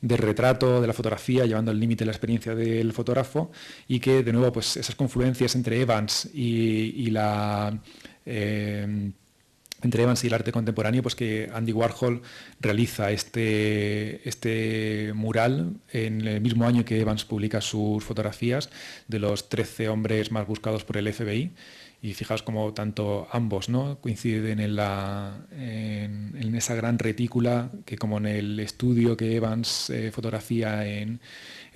retrato, de la fotografía, llevando al límite la experiencia del fotógrafo, y que de nuevo pues esas confluencias entre Evans y entre Evans y el arte contemporáneo, pues que Andy Warhol realiza este mural en el mismo año que Evans publica sus fotografías de los 13 hombres más buscados por el FBI. Y fijaos cómo tanto ambos, ¿no?, coinciden en esa gran retícula, que como en el estudio que Evans fotografía en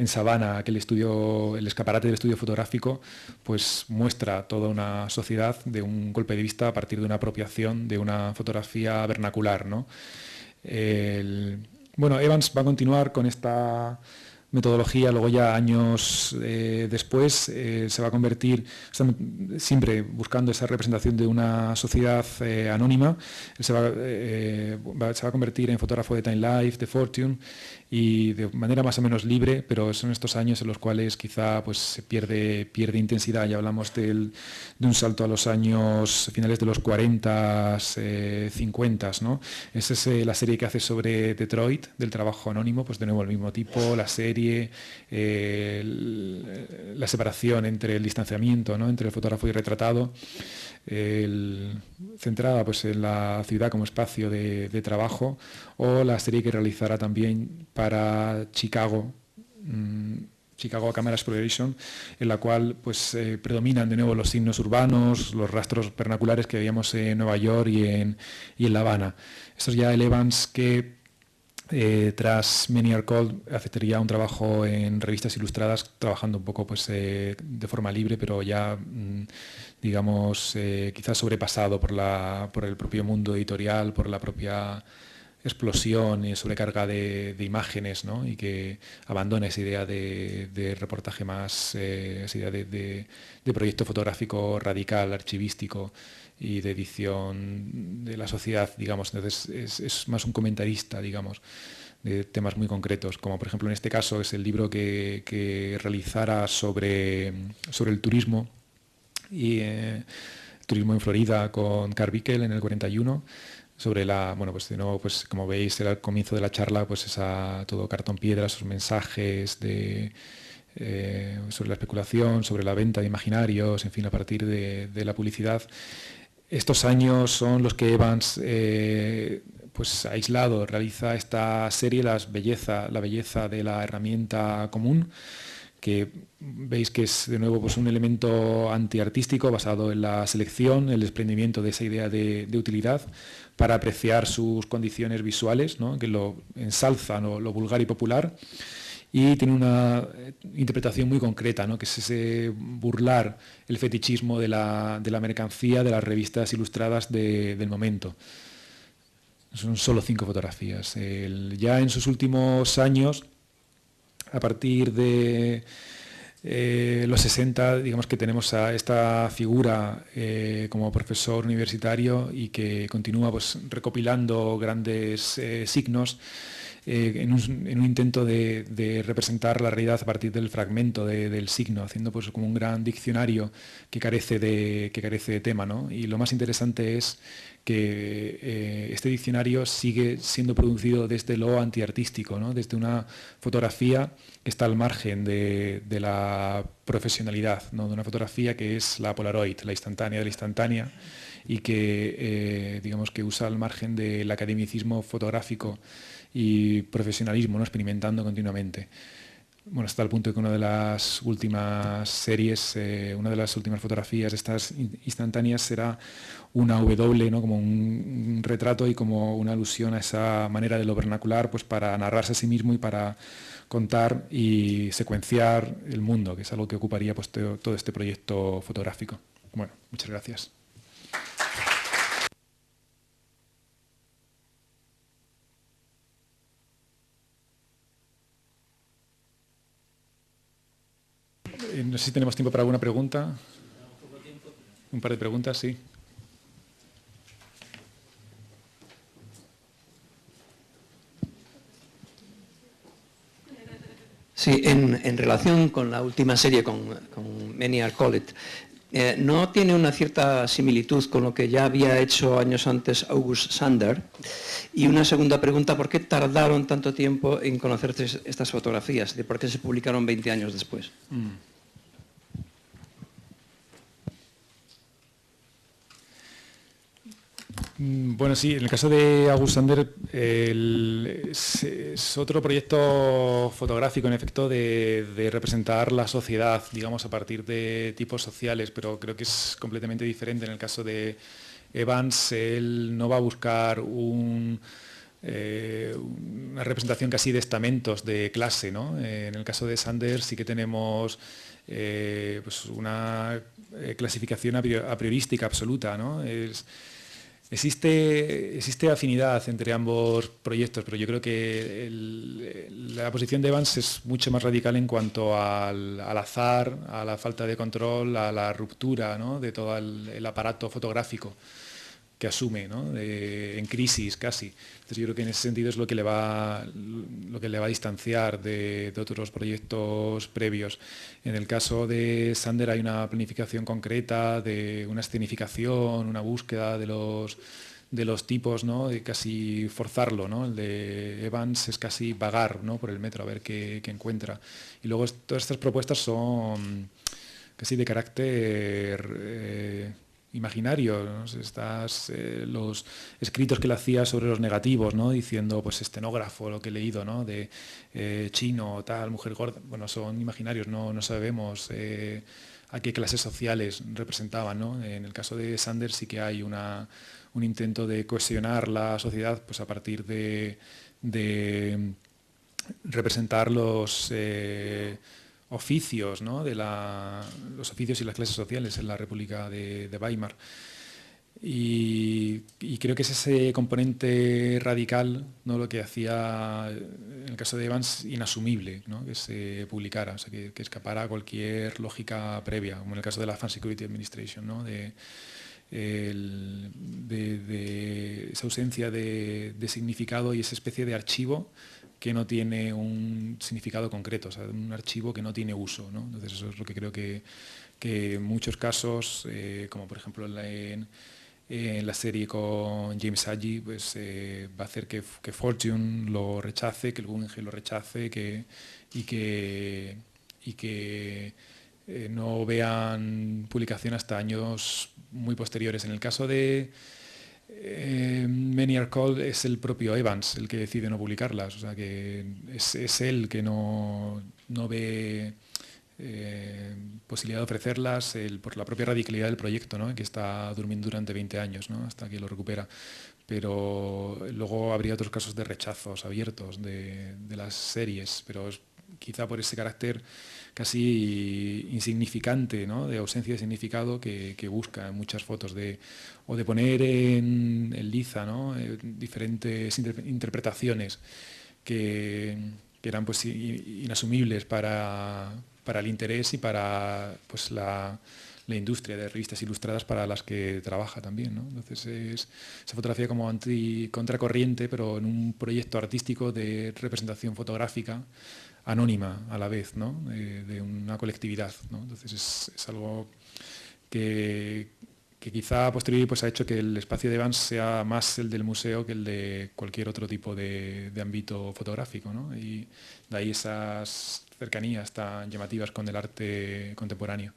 Savannah, el escaparate del estudio fotográfico, pues muestra toda una sociedad de un golpe de vista a partir de una apropiación de una fotografía vernacular, ¿no? Evans va a continuar con esta metodología, luego ya años después se va a convertir, siempre buscando esa representación de una sociedad anónima, se va a convertir en fotógrafo de Time Life, de Fortune, y de manera más o menos libre, pero son estos años en los cuales quizá pues se pierde intensidad. Ya hablamos de un salto a los años finales de los 40, 50, ¿no? Esa es la serie que hace sobre Detroit, del trabajo anónimo, pues de nuevo el mismo tipo, la serie, la separación entre el distanciamiento, ¿no?, entre el fotógrafo y retratado, centrada pues en la ciudad como espacio de trabajo, o la serie que realizará también para Chicago Camera Exploration, en la cual pues predominan de nuevo los signos urbanos, los rastros vernaculares que veíamos en Nueva York y en La Habana. Esto es ya el Evans que tras Many Are Cold aceptaría un trabajo en revistas ilustradas, trabajando un poco pues de forma libre, pero ya digamos quizás sobrepasado por el propio mundo editorial, por la propia explosión y sobrecarga de imágenes, ¿no?, y que abandona esa idea de reportaje más, esa idea de proyecto fotográfico radical, archivístico y de edición de la sociedad, digamos. Entonces es más un comentarista, digamos, de temas muy concretos, como por ejemplo en este caso es el libro que realizara sobre el turismo y turismo en Florida con Carl Bickel en el 41, sobre pues de nuevo, pues como veis al comienzo de la charla, pues todo cartón piedra, esos mensajes sobre la especulación, sobre la venta de imaginarios, en fin, a partir de la publicidad. Estos años son los que Evans, pues aislado, realiza esta serie, la belleza de la herramienta común, que veis que es de nuevo pues, un elemento antiartístico basado en la selección, el desprendimiento de esa idea de utilidad para apreciar sus condiciones visuales, ¿no? Que lo ensalza lo vulgar y popular, y tiene una interpretación muy concreta, ¿no? Que es ese burlar el fetichismo de la mercancía, de las revistas ilustradas del momento. Son solo 5 fotografías. Ya en sus últimos años, a partir de los 60, digamos que tenemos a esta figura como profesor universitario y que continúa pues, recopilando grandes signos en un intento de representar la realidad a partir del fragmento del signo, haciendo pues, como un gran diccionario que carece de tema, ¿no? Y lo más interesante es que este diccionario sigue siendo producido desde lo antiartístico, ¿no? Desde una fotografía que está al margen de la profesionalidad, ¿no? De una fotografía que es la Polaroid, la instantánea de la instantánea, y que digamos que usa al margen del academicismo fotográfico y profesionalismo, ¿no? Experimentando continuamente. Bueno, hasta el punto de que una de las últimas series, una de las últimas fotografías, estas instantáneas, será una W, ¿no? Como un retrato y como una alusión a esa manera de lo vernacular, pues para narrarse a sí mismo y para contar y secuenciar el mundo, que es algo que ocuparía pues, todo este proyecto fotográfico. Bueno, muchas gracias. No sé si tenemos tiempo para alguna pregunta. Un par de preguntas, sí. Sí, en relación con la última serie, con Many Are Call It, ¿no tiene una cierta similitud con lo que ya había hecho años antes August Sander? Y una segunda pregunta, ¿por qué tardaron tanto tiempo en conocerse estas fotografías? ¿Por qué se publicaron 20 años después? Bueno, sí, en el caso de August Sander es otro proyecto fotográfico, en efecto, de representar la sociedad, digamos, a partir de tipos sociales, pero creo que es completamente diferente. En el caso de Evans, él no va a buscar una representación casi de estamentos de clase, ¿no? En el caso de Sander sí que tenemos pues una clasificación a priorística absoluta, ¿no? Existe afinidad entre ambos proyectos, pero yo creo que la posición de Evans es mucho más radical en cuanto al azar, a la falta de control, a la ruptura, ¿no? De todo el aparato fotográfico que asume, ¿no? En crisis casi. Entonces yo creo que en ese sentido es lo que le va a distanciar de otros proyectos previos. En el caso de Sander hay una planificación concreta, de una escenificación, una búsqueda de los tipos, ¿no? De casi forzarlo, ¿no? El de Evans es casi vagar, ¿no? Por el metro a ver qué encuentra. Y luego todas estas propuestas son casi de carácter imaginario, ¿no? Los escritos que le hacía sobre los negativos, ¿no? Diciendo, pues estenógrafo, lo que he leído, ¿no? De chino, tal, mujer gorda, bueno, son imaginarios, no sabemos a qué clases sociales representaban, ¿no? En el caso de Sander sí que hay un intento de cohesionar la sociedad pues a partir de representar los oficios, ¿no? Los oficios y las clases sociales en la República de Weimar. Y creo que es ese componente radical, ¿no? Lo que hacía, en el caso de Evans, inasumible, ¿no? Que se publicara, o sea, que escapara a cualquier lógica previa, como en el caso de la Fan Security Administration, ¿no? de esa ausencia de significado y esa especie de archivo que no tiene un significado concreto, o sea, un archivo que no tiene uso, ¿no? Entonces eso es lo que creo que en muchos casos, como por ejemplo en la serie con James Agee, pues va a hacer que Fortune lo rechace, que el Guggenheim lo rechace, y que no vean publicación hasta años muy posteriores. En el caso de Many Are Called es el propio Evans el que decide no publicarlas, o sea que es él que no ve posibilidad de ofrecerlas por la propia radicalidad del proyecto, ¿no? Que está durmiendo durante 20 años, ¿no? Hasta que lo recupera. Pero luego habría otros casos de rechazos abiertos de las series, pero quizá por ese carácter casi insignificante, ¿no? De ausencia de significado que busca en muchas fotos, o de poner en liza, ¿no? Diferentes interpretaciones que eran pues inasumibles para el interés y para pues la industria de revistas ilustradas para las que trabaja también, ¿no? Entonces es esa fotografía como contracorriente, pero en un proyecto artístico de representación fotográfica anónima a la vez, ¿no? De una colectividad, ¿no? Entonces es algo que quizá a posteriori pues ha hecho que el espacio de Evans sea más el del museo que el de cualquier otro tipo de ámbito fotográfico, ¿no? Y de ahí esas cercanías tan llamativas con el arte contemporáneo.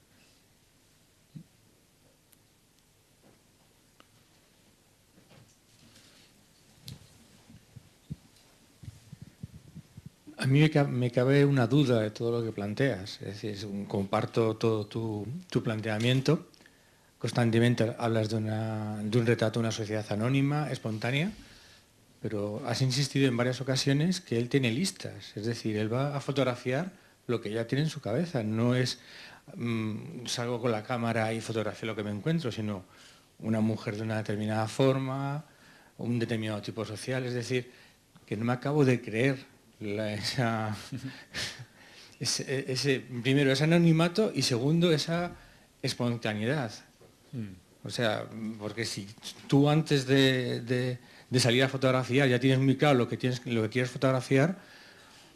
A mí me cabe una duda de todo lo que planteas. Es decir, comparto todo tu planteamiento. Constantemente hablas de un retrato de una sociedad anónima, espontánea, pero has insistido en varias ocasiones que él tiene listas. Es decir, él va a fotografiar lo que ya tiene en su cabeza. No es salgo con la cámara y fotografío lo que me encuentro, sino una mujer de una determinada forma, un determinado tipo social. Es decir, que no me acabo de creer primero, ese anonimato y segundo, esa espontaneidad. O sea, porque si tú antes de salir a fotografiar ya tienes muy claro lo que quieres fotografiar,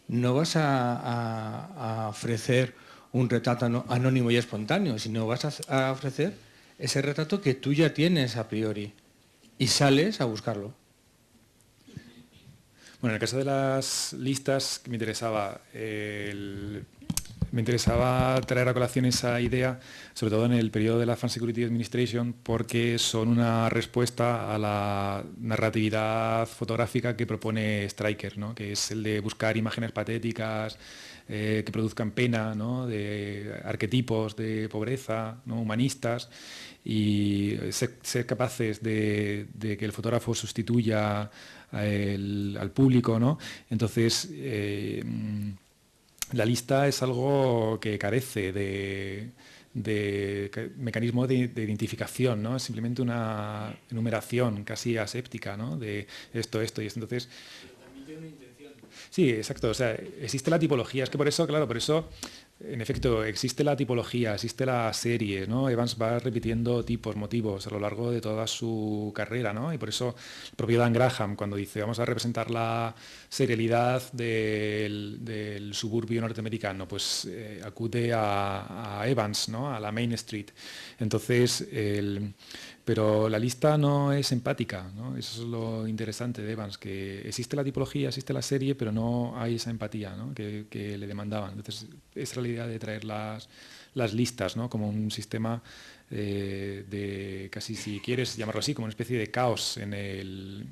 no vas a ofrecer un retrato anónimo y espontáneo, sino vas a ofrecer ese retrato que tú ya tienes a priori y sales a buscarlo. Bueno, en el caso de las listas, me interesaba traer a colación esa idea, sobre todo en el periodo de la Fan Security Administration, porque son una respuesta a la narratividad fotográfica que propone Stryker, ¿no? Que es el de buscar imágenes patéticas que produzcan pena, ¿no? De arquetipos de pobreza, ¿no? Humanistas, y ser capaces de que el fotógrafo sustituya al público, ¿no? Entonces, la lista es algo que carece de mecanismo de identificación, ¿no? Es simplemente una enumeración casi aséptica, ¿no? De esto y esto. Entonces, sí, exacto. O sea, existe la tipología. Es que por eso, claro, en efecto, existe la tipología, existe la serie, ¿no? Evans va repitiendo tipos, motivos a lo largo de toda su carrera, ¿no? Y por eso el propio Dan Graham, cuando dice vamos a representar la serialidad del suburbio norteamericano, pues acude a Evans, ¿no? A la Main Street. Entonces, pero la lista no es empática, ¿no? Eso es lo interesante de Evans, que existe la tipología, existe la serie, pero no hay esa empatía, ¿no? que le demandaban. Entonces, esa es la idea de traer las listas, ¿no? Como un sistema de casi, si quieres llamarlo así, como una especie de caos en el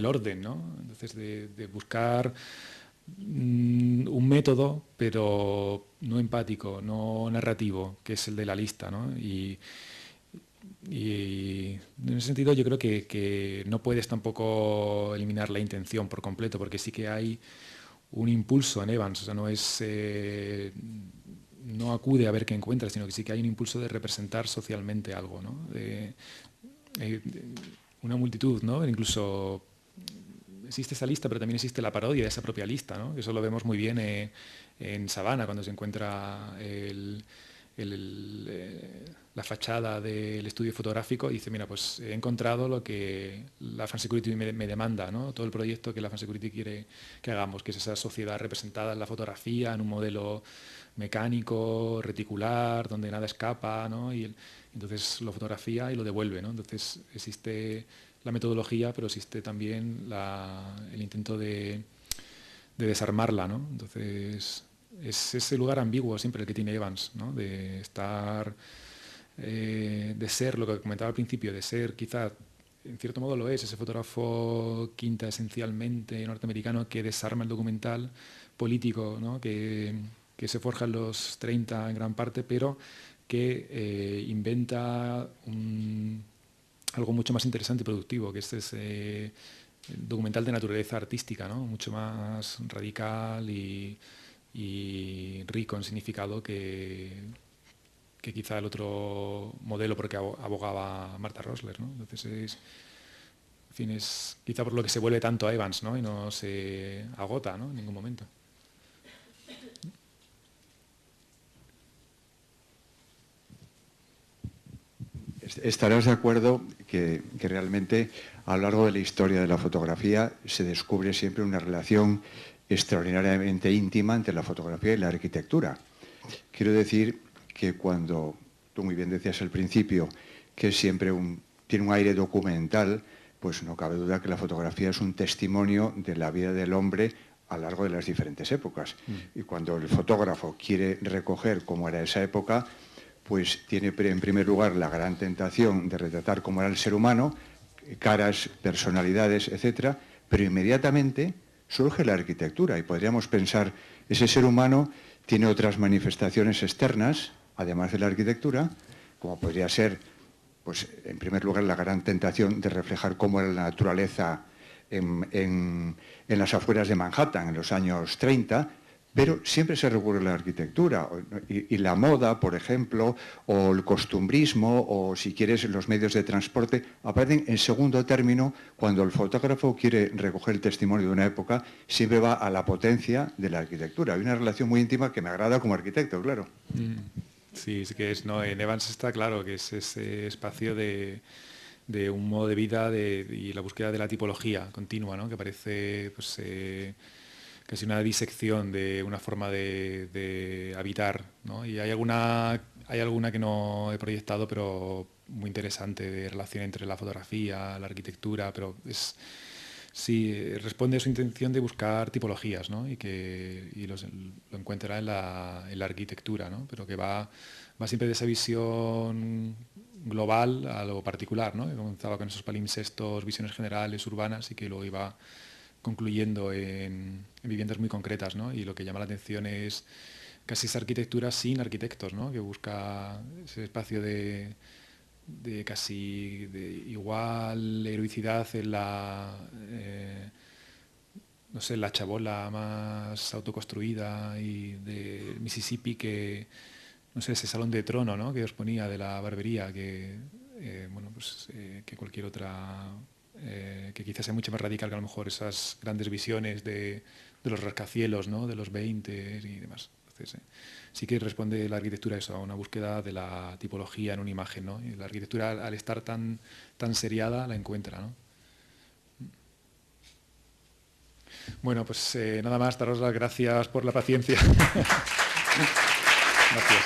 orden, ¿no? Entonces, de buscar un método, pero no empático, no narrativo, que es el de la lista, ¿no? Y en ese sentido yo creo que no puedes tampoco eliminar la intención por completo, porque sí que hay un impulso en Evans, o sea, no acude a ver qué encuentra, sino que sí que hay un impulso de representar socialmente algo, ¿no? Una multitud, ¿no? Incluso existe esa lista, pero también existe la parodia de esa propia lista, ¿no? Eso lo vemos muy bien en Savannah, cuando se encuentra la fachada del estudio fotográfico y dice, mira, pues he encontrado lo que la Fan Security me demanda, ¿no? Todo el proyecto que la Fan Security quiere que hagamos, que es esa sociedad representada en la fotografía, en un modelo mecánico, reticular, donde nada escapa, ¿no? Y entonces lo fotografía y lo devuelve, ¿no? Entonces existe la metodología, pero existe también el intento de desarmarla, ¿no? Entonces es ese lugar ambiguo siempre el que tiene Evans, ¿no? De estar, de ser, lo que comentaba al principio, de ser quizá, en cierto modo lo es, ese fotógrafo quinta esencialmente norteamericano que desarma el documental político, ¿no? Que que se forja en los 30 en gran parte, pero que inventa algo mucho más interesante y productivo, que este es documental de naturaleza artística, ¿no? Mucho más radical y rico en significado que quizá el otro modelo por el que abogaba Martha Rosler, ¿no? Entonces en fin, es quizá por lo que se vuelve tanto a Evans, ¿no? Y no se agota, ¿no? En ningún momento. Estarás de acuerdo que realmente a lo largo de la historia de la fotografía se descubre siempre una relación extraordinariamente íntima entre la fotografía y la arquitectura. Quiero decir que cuando, tú muy bien decías al principio, que siempre tiene un aire documental, pues no cabe duda que la fotografía es un testimonio de la vida del hombre a lo largo de las diferentes épocas. Y cuando el fotógrafo quiere recoger cómo era esa época, pues tiene en primer lugar la gran tentación de retratar cómo era el ser humano, caras, personalidades, etcétera, pero inmediatamente surge la arquitectura y podríamos pensar, ese ser humano tiene otras manifestaciones externas, además de la arquitectura, como podría ser, pues en primer lugar, la gran tentación de reflejar cómo era la naturaleza en las afueras de Manhattan en los años 30, pero siempre se recurre a la arquitectura y la moda, por ejemplo, o el costumbrismo, o si quieres los medios de transporte, aparecen en segundo término cuando el fotógrafo quiere recoger el testimonio de una época, siempre va a la potencia de la arquitectura. Hay una relación muy íntima que me agrada como arquitecto, claro. Sí, sí que es, ¿no? En Evans está claro que es ese espacio de un modo de vida y la búsqueda de la tipología continua, ¿no? Que parece pues, casi una disección de una forma de habitar, ¿no? Y hay alguna que no he proyectado, pero muy interesante, de relación entre la fotografía, la arquitectura, pero sí, responde a su intención de buscar tipologías, ¿no? Y lo encuentra en la arquitectura, ¿no? Pero que va siempre de esa visión global a lo particular, ¿no? Que comenzaba con esos palimpsestos, visiones generales, urbanas, y que luego iba concluyendo en viviendas muy concretas, ¿no? Y lo que llama la atención es casi esa arquitectura sin arquitectos, ¿no? Que busca ese espacio de casi de igual heroicidad en no sé, la chabola más autoconstruida y de Mississippi, que no sé, ese salón de trono, ¿no? Que os ponía de la barbería, que bueno, pues que cualquier otra, que quizás sea mucho más radical que a lo mejor esas grandes visiones de los rascacielos, ¿no? De los 20 y demás. Entonces, sí que responde la arquitectura a eso, a una búsqueda de la tipología en una imagen, ¿no? Y la arquitectura, al estar tan seriada, la encuentra, ¿no? Bueno, pues nada más, daros las gracias por la paciencia. Gracias.